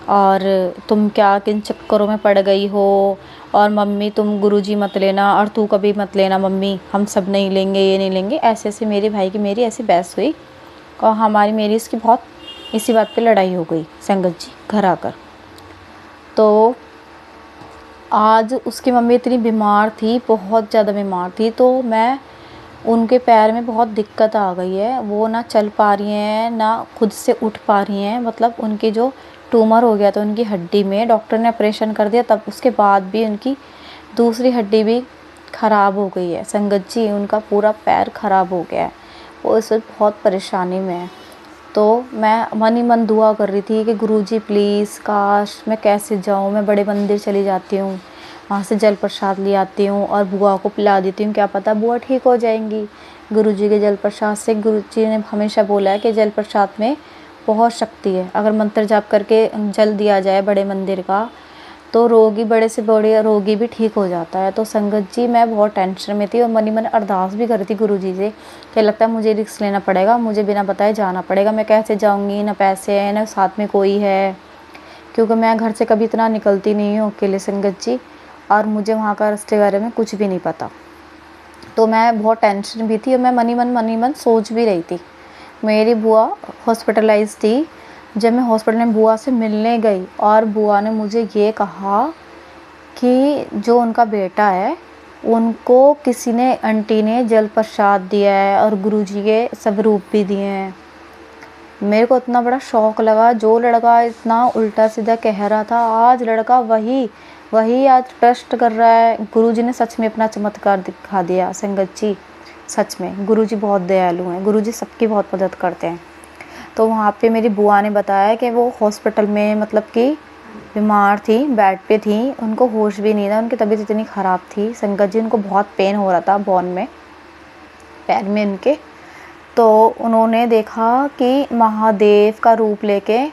और तुम क्या किन चक्करों में पड़ गई हो, और मम्मी तुम गुरुजी मत लेना और तू कभी मत लेना मम्मी, हम सब नहीं लेंगे, ये नहीं लेंगे। ऐसे ऐसे मेरे भाई की मेरी ऐसी बहस हुई और मेरी इसकी बहुत इसी बात पे लड़ाई हो गई संगत जी घर आकर। तो आज उसकी मम्मी इतनी बीमार थी, बहुत ज़्यादा बीमार थी, तो मैं उनके पैर में बहुत दिक्कत आ गई है, वो ना चल पा रही हैं ना खुद से उठ पा रही हैं। मतलब उनके जो ट्यूमर हो गया था उनकी हड्डी में, डॉक्टर ने ऑपरेशन कर दिया, तब उसके बाद भी उनकी दूसरी हड्डी भी ख़राब हो गई है संगत जी, उनका पूरा पैर ख़राब हो गया है, वो इस वक्त बहुत परेशानी में है। तो मैं मन ही मन दुआ कर रही थी कि गुरुजी प्लीज़, काश मैं कैसे जाऊँ, मैं बड़े मंदिर चली जाती हूँ, वहाँ से जल प्रसाद ले आती हूँ और बुआ को पिला देती हूँ, क्या पता बुआ ठीक हो जाएंगी गुरुजी के जल प्रसाद से। गुरुजी ने हमेशा बोला है कि जल प्रसाद में बहुत शक्ति है, अगर मंत्र जाप करके जल दिया जाए बड़े मंदिर का तो रोगी, बड़े से बड़े रोगी भी ठीक हो जाता है। तो संगत जी मैं बहुत टेंशन में थी और मन ही मन अरदास भी करी थी गुरुजी से कि लगता है मुझे रिस्क लेना पड़ेगा, मुझे बिना बताए जाना पड़ेगा, मैं कैसे जाऊँगी, ना पैसे हैं ना साथ में कोई है, क्योंकि मैं घर से कभी इतना निकलती नहीं हूँ अकेले संगत जी, और मुझे वहाँ का रास्ते के बारे में कुछ भी नहीं पता। तो मैं बहुत टेंशन भी थी और मैं मन ही मन सोच भी रही थी। मेरी बुआ हॉस्पिटलाइज थी, जब मैं हॉस्पिटल में बुआ से मिलने गई और बुआ ने मुझे ये कहा कि जो उनका बेटा है उनको किसी ने, आंटी ने जल प्रसाद दिया है और गुरुजी के सब रूप भी दिए हैं। मेरे को इतना बड़ा शौक़ लगा, जो लड़का इतना उल्टा सीधा कह रहा था आज लड़का वही आज ट्रस्ट कर रहा है। गुरुजी ने सच में अपना चमत्कार दिखा दिया संगत जी, सच में गुरुजी बहुत दयालु हैं, गुरुजी सबकी बहुत मदद करते हैं। तो वहाँ पे मेरी बुआ ने बताया कि वो हॉस्पिटल में मतलब कि बीमार थी, बेड पे थी, उनको होश भी नहीं था, उनकी तबीयत इतनी ख़राब थी संगत जी, उनको बहुत पेन हो रहा था बोन में, पैर में उनके। तो उन्होंने देखा कि महादेव का रूप लेके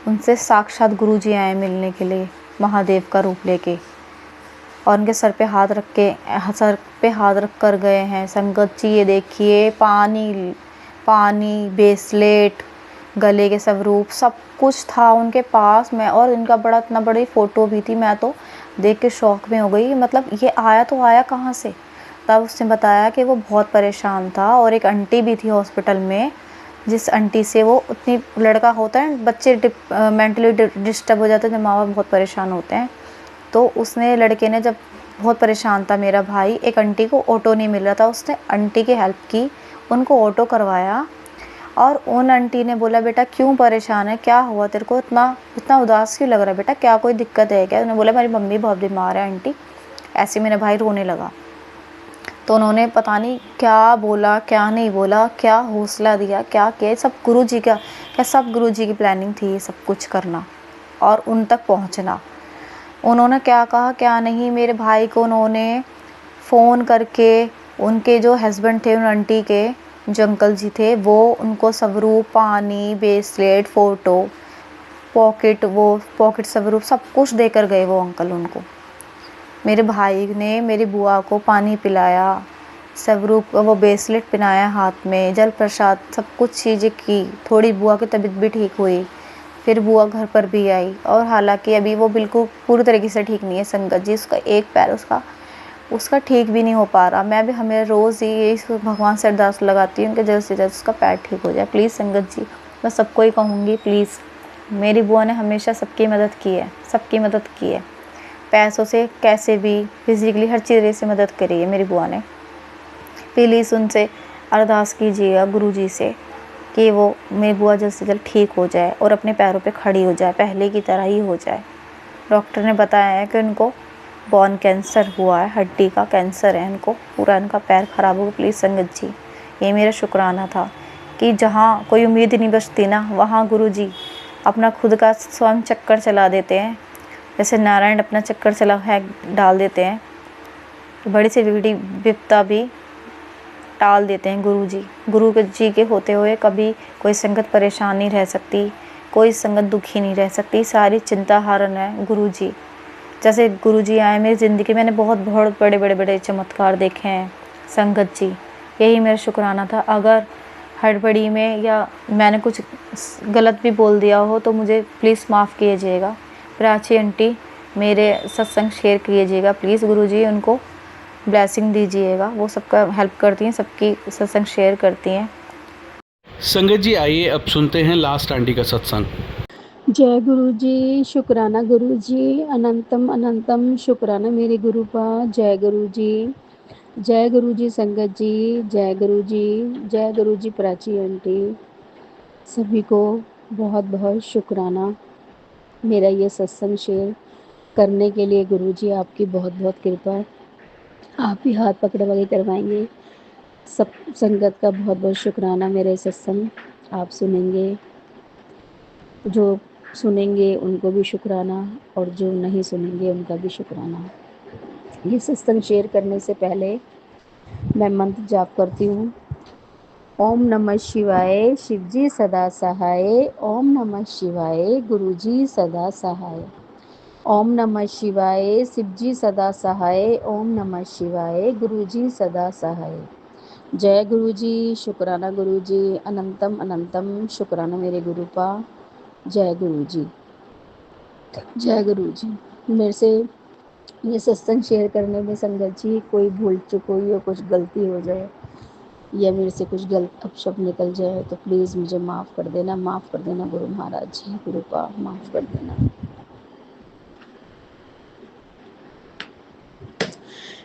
उनसे साक्षात गुरुजी आए मिलने के लिए, महादेव का रूप लेके, और उनके सर पे हाथ रख कर गए हैं। संगत जी ये देखिए, पानी पानी, ब्रेसलेट, गले के स्वरूप सब कुछ था उनके पास में, और इनका इतना बड़ी फ़ोटो भी थी। मैं तो देख के शौक में हो गई, मतलब ये आया तो आया कहाँ से। तब उसने बताया कि वो बहुत परेशान था, और एक आंटी भी थी हॉस्पिटल में, जिस आंटी से वो उतनी, लड़का होता है बच्चे मेंटली डिस्टर्ब हो जाते हैं जब माँ बाप बहुत परेशान होते हैं, तो उसने, लड़के ने, जब बहुत परेशान था मेरा भाई, एक आंटी को ऑटो नहीं मिल रहा था, उसने आंटी की हेल्प की, उनको ऑटो करवाया। और उन आंटी ने बोला, बेटा क्यों परेशान है, क्या हुआ तेरे को, इतना इतना उदास क्यों लग रहा है बेटा, क्या कोई दिक्कत है क्या। उन्होंने बोला मेरी मम्मी बहुत बीमार है आंटी। ऐसे मेरा भाई रोने लगा। तो उन्होंने पता नहीं क्या बोला, क्या नहीं बोला, क्या हौसला दिया, क्या किया, सब गुरुजी का, क्या सब गुरुजी की प्लानिंग थी ये सब कुछ करना और उन तक पहुंचना। उन्होंने क्या कहा क्या नहीं, मेरे भाई को उन्होंने फ़ोन करके, उनके जो हस्बैंड थे उन आंटी के, जो अंकल जी थे, वो उनको स्वरूप, पानी, ब्रेसलेट, फ़ोटो, पॉकेट स्वरूप सब कुछ देकर गए वो अंकल उनको। मेरे भाई ने मेरी बुआ को पानी पिलाया, स्वरूप वो ब्रेसलेट पहनाया हाथ में, जल प्रसाद, सब कुछ चीज़ें की। थोड़ी बुआ की तबीयत भी ठीक हुई, फिर बुआ घर पर भी आई। और हालांकि अभी वो बिल्कुल पूरी तरीके से ठीक नहीं है संगत जी, उसका एक पैर उसका ठीक भी नहीं हो पा रहा। मैं भी हमें रोज़ ही यही भगवान से अरदास लगाती हूँ कि जल्द से जल्द उसका पैर ठीक हो जाए। प्लीज़ संगत जी, मैं सबको ही कहूँगी, प्लीज़, मेरी बुआ ने हमेशा सबकी मदद की है, सबकी मदद की है, पैसों से, कैसे भी, फिज़िकली, हर चीज़ से मदद करी है मेरी बुआ ने। प्लीज़ उनसे अरदास कीजिएगा गुरुजी से कि वो, मेरी बुआ जल्द से जल्द ठीक हो जाए और अपने पैरों पे खड़ी हो जाए, पहले की तरह ही हो जाए। डॉक्टर ने बताया है कि उनको बोन कैंसर हुआ है, हड्डी का कैंसर है इनको, पूरा इनका पैर ख़राब होगा। प्लीज़ संगत जी, ये मेरा शुक्राना था कि जहाँ कोई उम्मीद नहीं बचती ना, वहाँ गुरुजी अपना खुद का स्वयं चक्कर चला देते हैं। जैसे नारायण अपना चक्कर चला है डाल देते हैं, तो बड़ी सी विपदा भी टाल देते हैं गुरुजी। गुरु जी के होते हुए कभी कोई संगत परेशान नहीं रह सकती, कोई संगत दुखी नहीं रह सकती, सारी चिंता हरण है गुरुजी। जैसे गुरुजी आए मेरी ज़िंदगी में, मैंने बहुत बहुत बड़े बड़े बड़े चमत्कार देखे हैं संगत जी, यही मेरा शुक्राना था। अगर हड़बड़ी में या मैंने कुछ गलत भी बोल दिया हो तो मुझे प्लीज़ माफ़ कीजिएगा। प्राची आंटी मेरे सत्संग शेयर कीजिएगा प्लीज़, गुरुजी उनको ब्लेसिंग दीजिएगा, वो सबका हेल्प करती हैं, सबकी सत्संग शेयर करती हैं। संगत जी आइए अब सुनते हैं लास्ट आंटी का सत्संग। जय गुरु जी, शुक्राना गुरु जी, अनंतम अनंतम शुक्राना मेरे गुरु पा। जय गुरु जी, जय गुरु जी संगत जी, जय गुरु जी, जय गुरु जी प्राची आंटी, सभी को बहुत बहुत शुक्राना मेरा ये सत्संग शेयर करने के लिए। गुरु जी आपकी बहुत बहुत कृपा, आप ही हाथ पकड़वाई करवाएंगे। सब संगत का बहुत बहुत शुक्राना। मेरे सत्संग आप सुनेंगे, जो सुनेंगे उनको भी शुक्राना, और जो नहीं सुनेंगे उनका भी शुक्राना। ये सत्संग शेयर करने से पहले मैं मंत्र जाप करती हूँ। ओम नमः शिवाय, शिवजी सदा सहाय। ओम नमः शिवाय, गुरुजी सदा सहाय। ओम नमः शिवाय, शिवजी सदा सहाय। ओम नमः शिवाय, गुरुजी सदा सहाय। जय गुरुजी, शुक्राना गुरुजी, अनंतम अनंतम शुक्राना मेरे गुरु पा। जय गुरु जी, जय गुरु जी। मेरे से ये सत्संग शेयर करने में संगत जी कोई भूल चूक हुई हो, कुछ गलती हो जाए या मेरे से कुछ गलत अपशब्द निकल जाए तो प्लीज़ मुझे माफ़ कर देना, माफ़ कर देना गुरु महाराज जी, गुरु पा माफ़ कर देना।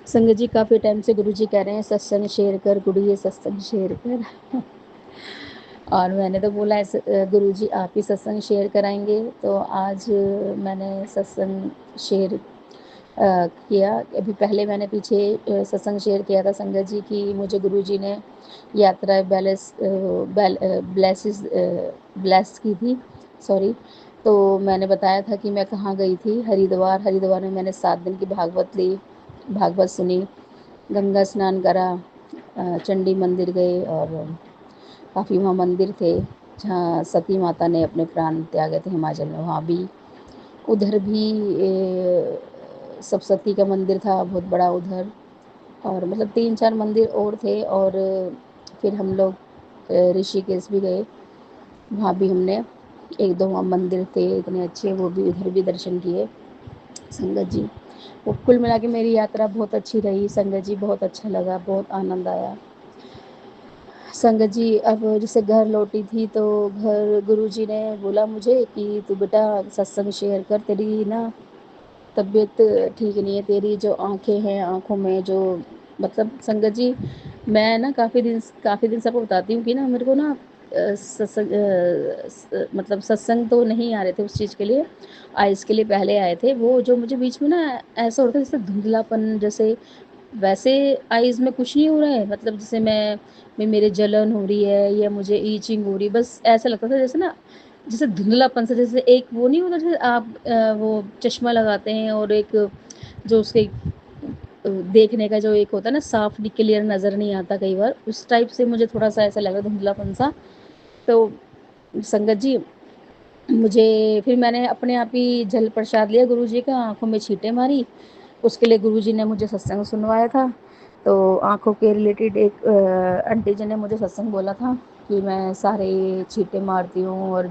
संगत जी काफ़ी टाइम से गुरु जी कह रहे हैं सत्संग शेयर कर गुरु, ये सत्संग शेयर कर और मैंने तो बोला है गुरुजी आप ही सत्संग शेयर कराएंगे, तो आज मैंने सत्संग शेयर किया। अभी पहले मैंने पीछे सत्संग शेयर किया था संगत जी की, मुझे गुरुजी ने यात्रा ब्लेस की थी, सॉरी। तो मैंने बताया था कि मैं कहाँ गई थी, हरिद्वार में मैंने 7 दिन की भागवत ली, भागवत सुनी, गंगा स्नान करा, चंडी मंदिर गए, और काफ़ी वहाँ मंदिर थे जहाँ सती माता ने अपने प्राण त्यागे थे हिमाचल में, वहाँ भी, उधर भी सप्तशती का मंदिर था बहुत बड़ा उधर, और मतलब 3-4 मंदिर और थे। और फिर हम लोग ऋषिकेश भी गए, वहाँ भी हमने 1-2 वहाँ मंदिर थे इतने अच्छे, वो भी उधर भी दर्शन किए संगत जी। वो कुल मिला के मेरी यात्रा बहुत अच्छी रही संगत जी, बहुत अच्छा लगा, बहुत आनंद आया संगत जी। अब जैसे घर लौटी थी तो घर गुरुजी ने बोला मुझे कि तू बेटा सत्संग शेयर कर, तेरी ना तबीयत ठीक नहीं है, तेरी जो आँखें हैं, आँखों में जो मतलब संगत जी, मैं ना काफ़ी दिन से आपको बताती हूँ कि ना मेरे को ना मतलब सत्संग तो नहीं आ रहे थे उस चीज़ के लिए, आइज़ के लिए पहले आए थे। वो जो मुझे बीच में ना ऐसा हो रहा था जैसे धुंधलापन जैसे, वैसे आइज़ में कुछ नहीं हो रहा है, मतलब जैसे मैं मेरे जलन हो रही है या मुझे ईचिंग हो रही है, बस ऐसा लगता था जैसे ना, जैसे धुंधलापन सा, जैसे एक वो नहीं होता जैसे आप वो चश्मा लगाते हैं और एक जो उसके देखने का जो एक होता है ना, साफ क्लियर नज़र नहीं आता कई बार, उस टाइप से मुझे थोड़ा-सा ऐसा लगा धुंधलापन सा। तो संगत जी, मुझे फिर मैंने अपने आप ही जल प्रसाद लिया गुरुजी का, आँखों में छींटे मारी। उसके लिए गुरुजी ने मुझे सत्संग सुनवाया था। तो आँखों के रिलेटेड एक आंटी जी ने मुझे सत्संग बोला था कि मैं सारे छींटे मारती हूँ और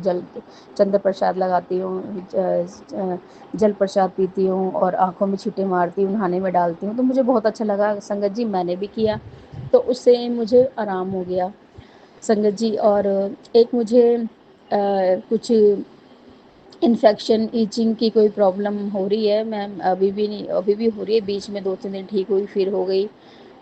चंद्र प्रसाद लगाती हूँ, जल प्रसाद पीती हूँ और आँखों में छींटे मारती हूँ, नहाने में डालती हूँ। तो मुझे बहुत अच्छा लगा संगत जी, मैंने भी किया, तो उससे मुझे आराम हो गया संगत जी। और एक मुझे कुछ इन्फेक्शन, ईचिंग की कोई प्रॉब्लम हो रही है, मैं अभी भी नहीं, अभी भी हो रही है, बीच में 2-3 दिन ठीक हुई, फिर हो गई,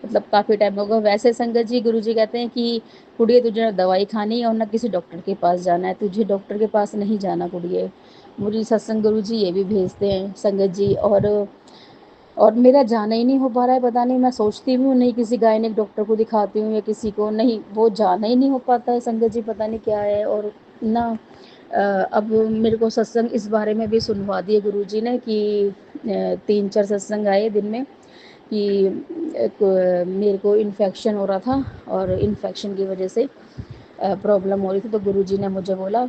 मतलब काफ़ी टाइम हो गया। वैसे संगत जी गुरुजी कहते हैं कि कुड़िए तुझे ना दवाई खानी है और ना किसी डॉक्टर के पास जाना है, तुझे डॉक्टर के पास नहीं जाना कुड़िए। मुझे सत्संग गुरुजी ये भी भेजते हैं संगत जी। और मेरा जाना ही नहीं हो पा रहा है, पता नहीं, मैं सोचती भी हूँ नहीं किसी गायनिक डॉक्टर को दिखाती हूँ या किसी को, नहीं वो जाना ही नहीं हो पाता है संगत जी, पता नहीं क्या है। और ना अब मेरे को सत्संग इस बारे में भी सुनवा दिए गुरुजी ने कि 3-4 सत्संग आए दिन में कि मेरे को इन्फेक्शन हो रहा था और इन्फेक्शन की वजह से प्रॉब्लम हो रही थी। तो गुरुजी ने मुझे बोला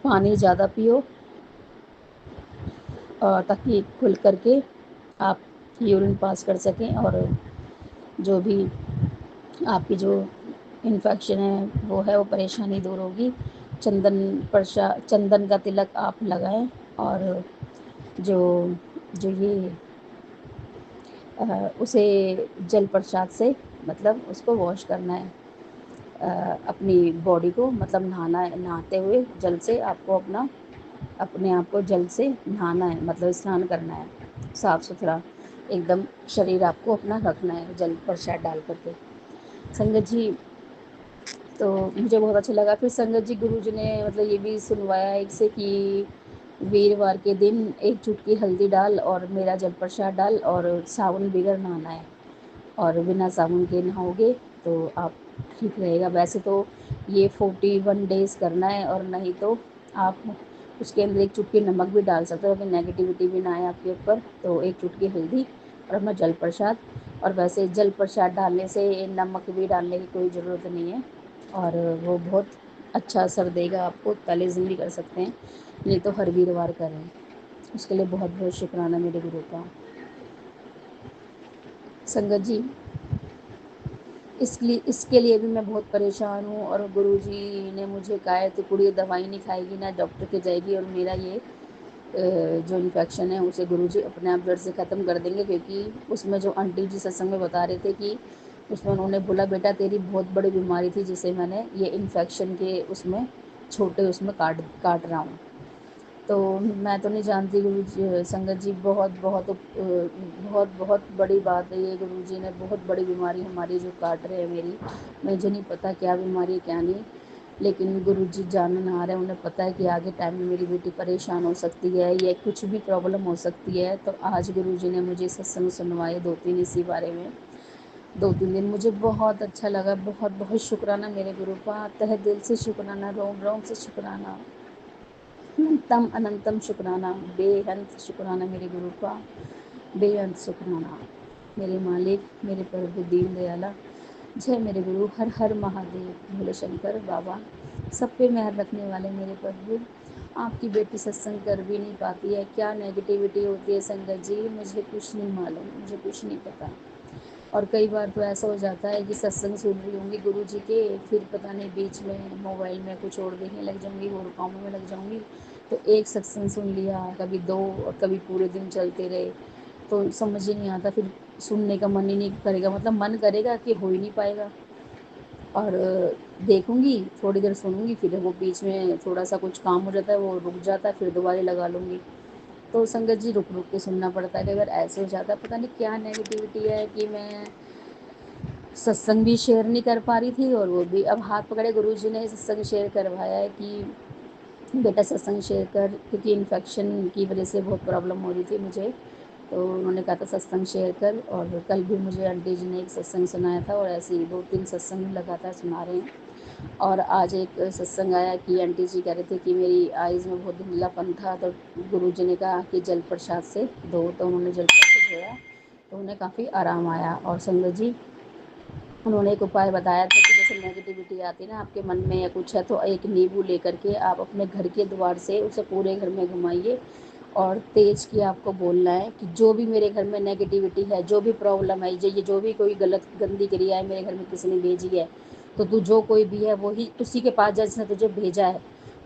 पानी ज़्यादा पियो और ताकि खुल करके आप यूरिन पास कर सकें और जो भी आपकी जो इन्फेक्शन है वो परेशानी दूर होगी। चंदन का तिलक आप लगाएं और जो जो ये उसे जल प्रसाद से मतलब उसको वॉश करना है, अपनी बॉडी को, मतलब नहाना है, नहाते हुए जल से आपको अपने आप को जल से नहाना है, मतलब स्नान करना है, साफ़ सुथरा एकदम शरीर आपको अपना रखना है जल प्रसाद डाल करके संगत जी। तो मुझे बहुत अच्छा लगा। फिर संगत जी गुरुजी ने मतलब ये भी सुनवाया एक से कि वीरवार के दिन एक चुटकी हल्दी डाल और मेरा जल प्रसाद डाल और साबुन बगैर नहाना है, और बिना साबुन के नहाओगे तो आप ठीक रहेगा। वैसे तो ये 41 डेज़ करना है, और नहीं तो आप उसके अंदर एक चुटकी नमक भी डाल सकते हो, अगर नेगेटिविटी भी ना आए आपके ऊपर, तो एक चुटकी हल्दी और अपना जल प्रसाद। और वैसे जल प्रसाद डालने से नमक भी डालने की कोई ज़रूरत नहीं है, और वो बहुत अच्छा असर देगा आपको, तालीज़ भी कर सकते हैं, नहीं तो हर वीरवार करें। उसके लिए बहुत बहुत शुक्राना मेरे गुरु का संगत जी। इसके लिए भी मैं बहुत परेशान हूँ, और गुरुजी ने मुझे कहा है तो कुड़ी दवाई नहीं खाएगी ना डॉक्टर के जाएगी, और मेरा ये जो इन्फेक्शन है उसे गुरुजी अपने आप जड़ से ख़त्म कर देंगे। क्योंकि उसमें जो आंटी जी सत्संग में बता रहे थे कि उसमें उन्होंने बोला बेटा तेरी बहुत बड़ी बीमारी थी जिसे मैंने ये इन्फेक्शन के उसमें छोटे उसमें काट रहा हूँ। तो मैं तो नहीं जानती गुरु जी, संगत जी, बहुत बहुत बड़ी बात है ये, गुरु जी ने बहुत बड़ी बीमारी हमारी जो काट रहे हैं मेरी, मुझे नहीं पता क्या बीमारी है क्या नहीं, लेकिन गुरु जी जाननहार है, उन्हें पता है कि आगे टाइम में मेरी बेटी परेशान हो सकती है या कुछ भी प्रॉब्लम हो सकती है। तो आज गुरु जी ने मुझे सत्संग सुनवाए 2-3 इसी बारे में, 2-3 दिन मुझे बहुत अच्छा लगा। बहुत बहुत शुक्राना मेरे गुरु का, तहे दिल से शुक्राना, रोम रोम से शुक्राना, अनंतम अनंतम शुक्राना, बेअंत शुक्राना मेरे गुरु का, बेअंत शुक्राना मेरे मालिक, मेरे प्रभु दीन दयाला। जय मेरे गुरु, हर हर महादेव, भोले शंकर बाबा, सब पे मेहर रखने वाले मेरे प्रभु। आपकी बेटी सत्संग कर भी नहीं पाती है, क्या नेगेटिविटी होती है संगत जी, मुझे कुछ नहीं मालूम, मुझे कुछ नहीं पता। और कई बार तो ऐसा हो जाता है कि सत्संग सुन रही होंगी गुरु जी के, फिर पता नहीं बीच में मोबाइल में कुछ और देखने लग जाऊंगी और कामों में लग जाऊंगी, तो एक सत्संग सुन लिया, कभी दो, और कभी पूरे दिन चलते रहे, तो समझ ही नहीं आता, फिर सुनने का मन ही नहीं करेगा, मतलब मन करेगा कि हो ही नहीं पाएगा। और देखूंगी, थोड़ी देर सुनूंगी, फिर वो बीच में थोड़ा सा कुछ काम हो जाता है, वो रुक जाता है, फिर दोबारा लगा लूँगी। तो संगत जी रुक रुक के सुनना पड़ता है, कई बार ऐसे हो जाता है, पता नहीं क्या नेगेटिविटी है कि मैं सत्संग भी शेयर नहीं कर पा रही थी, और वो भी अब हाथ पकड़े गुरु जी ने सत्संग शेयर करवाया है कि बेटा सत्संग शेयर कर, क्योंकि इन्फेक्शन की वजह से बहुत प्रॉब्लम हो रही थी मुझे, तो उन्होंने कहा था सत्संग शेयर कर। और कल भी मुझे आंटी जी ने एक सत्संग सुनाया था, और ऐसे ही 2-3 सत्संग लगातार सुना रहे हैं। और आज एक सत्संग आया कि आंटी जी कह रहे थे कि मेरी आइज़ में बहुत धुंधलापन था, तो गुरु जी ने कहा कि जल प्रसाद से धो, तो उन्होंने जल प्रसाद से धोया, तो उन्हें काफ़ी आराम आया। और संगत जी उन्होंने एक उपाय बताया था कि जैसे नेगेटिविटी आती है ना आपके मन में या कुछ है, तो एक नींबू लेकर के आप अपने घर के द्वार से उसे पूरे घर में घुमाइए, और तेज की आपको बोलना है कि जो भी मेरे घर में नेगेटिविटी है, जो भी प्रॉब्लम है, ये जो भी कोई गलत गंदी क्रिया है मेरे घर में किसी ने भेजी है, तो तू जो कोई भी है वही उसी के पास जा जिसने तुझे भेजा है,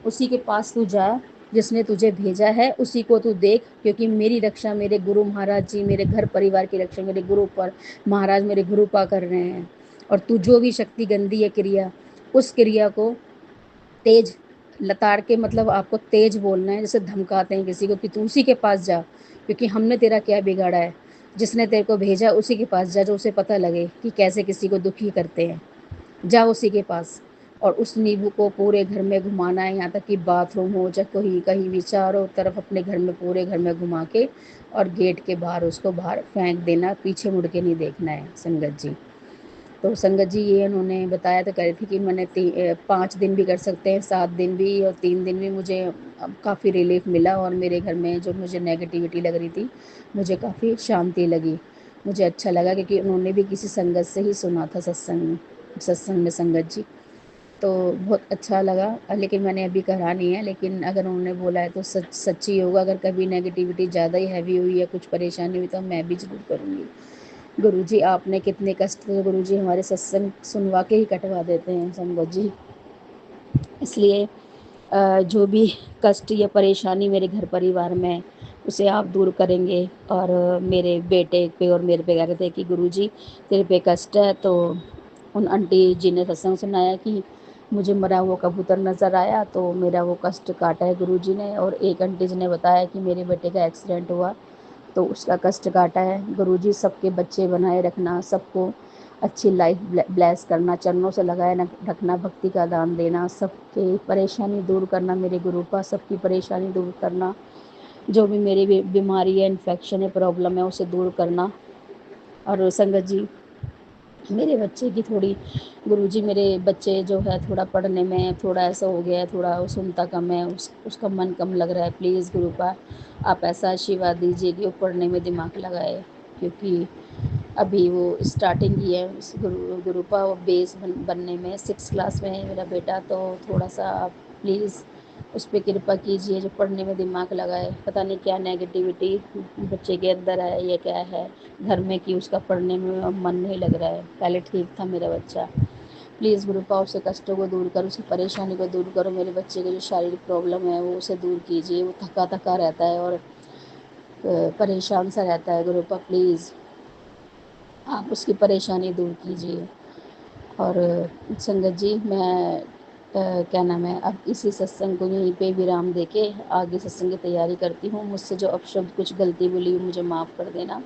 उसी के पास तू जा जिसने तुझे भेजा है, उसी को तू देख, क्योंकि मेरी रक्षा मेरे गुरु महाराज जी, मेरे घर परिवार की रक्षा मेरे गुरु पर महाराज मेरे गुरु पा कर रहे हैं। और तू जो भी शक्ति गंदी है क्रिया, उस क्रिया को तेज लताड़ के, मतलब आपको तेज बोलना है, जैसे धमकाते हैं किसी को कि तू उसी के पास जा, क्योंकि हमने तेरा क्या बिगाड़ा है, जिसने तेरे को भेजा उसी के पास जा, जो उसे पता लगे कि कैसे किसी को दुखी करते हैं, जा उसी के पास। और उस नींबू को पूरे घर में घुमाना है, यहाँ तक कि बाथरूम हो चाहे कहीं कहीं भी, चारों तरफ अपने घर में पूरे घर में घुमा के, और गेट के बाहर उसको बाहर फेंक देना, पीछे मुड़ के नहीं देखना है संगत जी। तो संगत जी ये उन्होंने बताया, तो कह रही थी कि मैंने 5 दिन भी कर सकते हैं, 7 दिन भी, और 3 दिन भी मुझे काफ़ी रिलीफ मिला, और मेरे घर में जो मुझे नेगेटिविटी लग रही थी, मुझे काफ़ी शांति लगी, मुझे अच्छा लगा, क्योंकि उन्होंने भी किसी संगत से ही सुना था सत्संग में संगत जी, तो बहुत अच्छा लगा। लेकिन मैंने अभी करा नहीं है, लेकिन अगर उन्होंने बोला है तो सच्ची होगा, अगर कभी नेगेटिविटी ज़्यादा ही हैवी हुई या कुछ परेशानी हुई तो मैं भी ज़रूर करूँगी। गुरुजी आपने कितने कष्ट थे, गुरुजी हमारे सत्संग सुनवा के ही कटवा देते हैं संगत जी। इसलिए जो भी कष्ट या परेशानी मेरे घर परिवार में, उसे आप दूर करेंगे। और मेरे बेटे पे और मेरे पे कह रहे थे कि गुरुजी तेरे पे कष्ट है, तो उन आंटी जी ने सत्संग सुनाया कि मुझे मरा हुआ कबूतर नज़र आया, तो मेरा वो कष्ट काटा है गुरुजी ने। और एक आंटी जी ने बताया कि मेरे बेटे का एक्सीडेंट हुआ, तो उसका कष्ट काटा है। गुरुजी सबके बच्चे बनाए रखना, सबको अच्छी लाइफ ब्लेस करना, चरणों से लगाए रखना, भक्ति का दान देना, सबकी परेशानी दूर करना, मेरे गुरु का सबकी परेशानी दूर करना, जो भी मेरी बीमारी है, इन्फेक्शन है, प्रॉब्लम है, उसे दूर करना। और संगत जी मेरे बच्चे की थोड़ी, गुरुजी मेरे बच्चे जो है थोड़ा पढ़ने में थोड़ा ऐसा हो गया है, थोड़ा वो सुनता कम है, उसका मन कम लग रहा है, प्लीज़ गुरुपा आप ऐसा आशीर्वाद दीजिए कि वो पढ़ने में दिमाग लगाए, क्योंकि अभी वो स्टार्टिंग ही है गुरुपा वो बेस बनने में, 6 क्लास में है मेरा बेटा, तो थोड़ा सा आप प्लीज़ उस पर कृपा कीजिए, जो पढ़ने में दिमाग लगाए। पता नहीं क्या नेगेटिविटी बच्चे के अंदर है, ये क्या है घर में कि उसका पढ़ने में अब मन नहीं लग रहा है, पहले ठीक था मेरा बच्चा। प्लीज़ गुरुपा उसके कष्टों को दूर करो, उसकी परेशानी को दूर करो, मेरे बच्चे की जो शारीरिक प्रॉब्लम है वो उसे दूर कीजिए, वो थका थका रहता है और परेशान सा रहता है, गुरुपा प्लीज़ आप उसकी परेशानी दूर कीजिए। और संगत जी मैं क्या नाम है, अब इसी सत्संग को यहीं पे विराम देके आगे सत्संग की तैयारी करती हूँ। मुझसे जो अपशब्द कुछ गलती बोली मुझे माफ़ कर देना,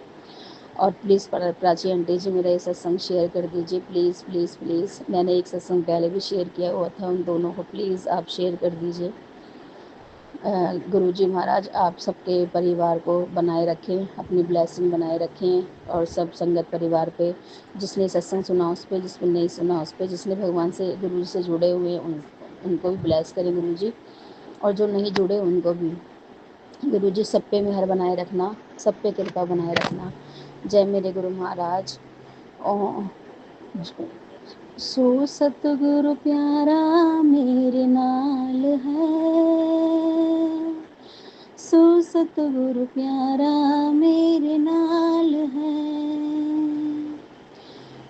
और प्लीज़ प्राची आंटी जी मेरा ये सत्संग शेयर कर दीजिए, प्लीज़ प्लीज़ प्लीज़। मैंने एक सत्संग पहले भी शेयर किया हुआ था, उन दोनों को प्लीज़ आप शेयर कर दीजिए। गुरुजी महाराज आप सबके परिवार को बनाए रखें, अपनी ब्लेसिंग बनाए रखें, और सब संगत परिवार पे, जिसने सत्संग सुना उस पे, जिसने नहीं सुना उस पे, जिसने भगवान से गुरु से जुड़े हुए उनको भी ब्लेस करें गुरुजी, और जो नहीं जुड़े उनको भी गुरुजी सब पे मेहर बनाए रखना, सब पे कृपा बनाए रखना। जय मेरे गुरु महाराज। सो सतगुरु प्यारा मेरे नाल है, सो सतगुरु प्यारा मेरे नाल है,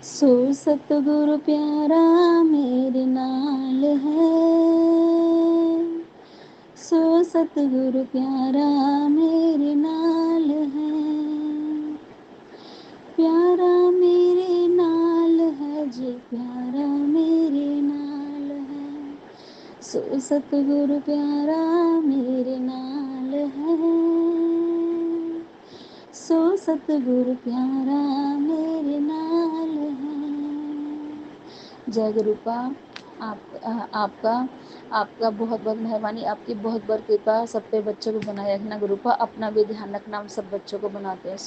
सो सतगुरु प्यारा मेरे नाल है, सो सतगुरु प्यारा मेरे नाल है, प्यारा मेरे नाल है जी, प्यारा मेरे नाल है, सो सतगुरु प्यारा मेरे नाल है, सो सतगुरु प्यारा मेरे नाल है। जय गुरुपा। आपका आपका बहुत बहुत मेहरबानी, आपकी बहुत बहुत कृपा सब पे बच्चों को बनाए रखना गुरुपा, अपना भी ध्यान रखना, हम सब बच्चों को बनाते हैं।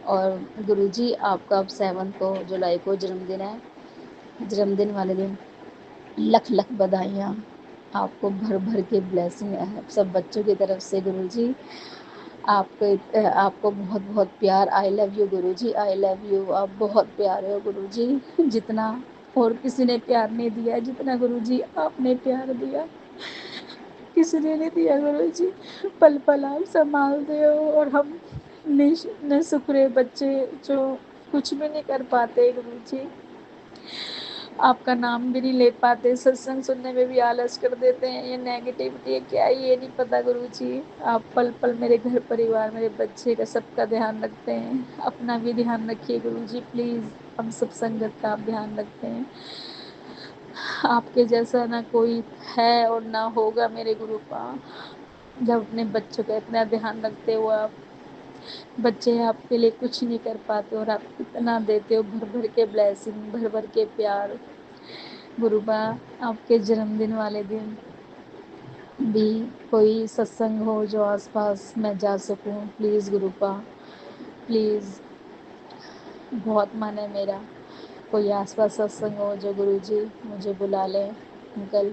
और गुरुजी आपका अब 7 जुलाई को जन्मदिन है, जन्मदिन वाले दिन लख लख बधाइयाँ, आपको भर भर के ब्लेसिंग है सब बच्चों की तरफ से गुरुजी। आपको बहुत बहुत प्यार। आई love you Guruji, I love you. आप बहुत प्यारे हो गुरुजी, जितना और किसी ने प्यार नहीं दिया जितना गुरुजी आपने प्यार दिया, किसी ने नहीं दिया गुरुजी। पल पल आप संभालते हो और हम निशुक्रे बच्चे जो कुछ भी नहीं कर पाते गुरुजी, आपका नाम भी नहीं ले पाते, सत्संग सुनने में भी आलस कर देते हैं, ये नेगेटिविटी है क्या ये नहीं पता गुरुजी। आप पल पल मेरे घर परिवार, मेरे बच्चे का सबका ध्यान रखते हैं, अपना भी ध्यान रखिए गुरुजी प्लीज़। हम सब संगत का आप ध्यान रखते हैं, आपके जैसा ना कोई है और ना होगा मेरे गुरुपा। जब अपने बच्चों का इतना ध्यान रखते हो आप, बच्चे आपके लिए कुछ नहीं कर पाते और आप इतना देते हो भर भर के ब्लेसिंग, भर भर के प्यार गुरुबा। आपके जन्मदिन वाले दिन भी कोई सत्संग हो जो आसपास मैं जा सकूं, प्लीज़ गुरुपा प्लीज़, बहुत मन है मेरा कोई आसपास सत्संग हो जो गुरुजी मुझे बुला लें। अंकल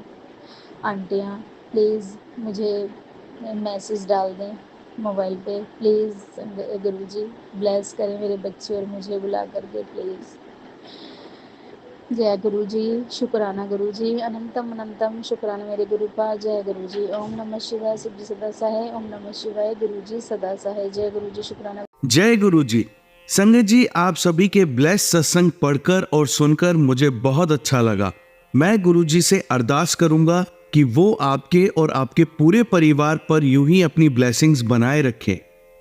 आंटियाँ प्लीज़ मुझे मैसेज डाल दें मोबाइल पे, प्लीज़ गुरुजी ब्लेस करें मेरे बच्चे और मुझे बुला करके प्लीज़। जय गुरुजी, शुक्राना गुरुजी, अनंतम अनंतम शुक्राना मेरे गुरुपा। जय गुरुजी। ओम नमः शिवाय, शिव जी सदा सहाय। ओम नमः शिवाय, गुरुजी सदा सहाय। जय गुरुजी, शुक्राना। जय गुरु जी। संगत जी, आप सभी के ब्लेस सत्संग पढ़कर और सुनकर मुझे बहुत अच्छा लगा। मैं गुरु जी से अरदास करूंगा कि वो आपके और आपके पूरे परिवार पर यूं ही अपनी ब्लेसिंग्स बनाए रखें।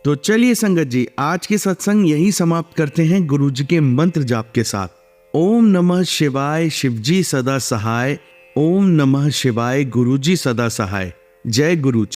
तो चलिए संगत जी, आज के सत्संग यही समाप्त करते हैं गुरु जी के मंत्र जाप के साथ। ओम नमः शिवाय, शिवजी सदा सहाय। ओम नमः शिवाय, गुरुजी सदा सहाय। जय गुरु जी।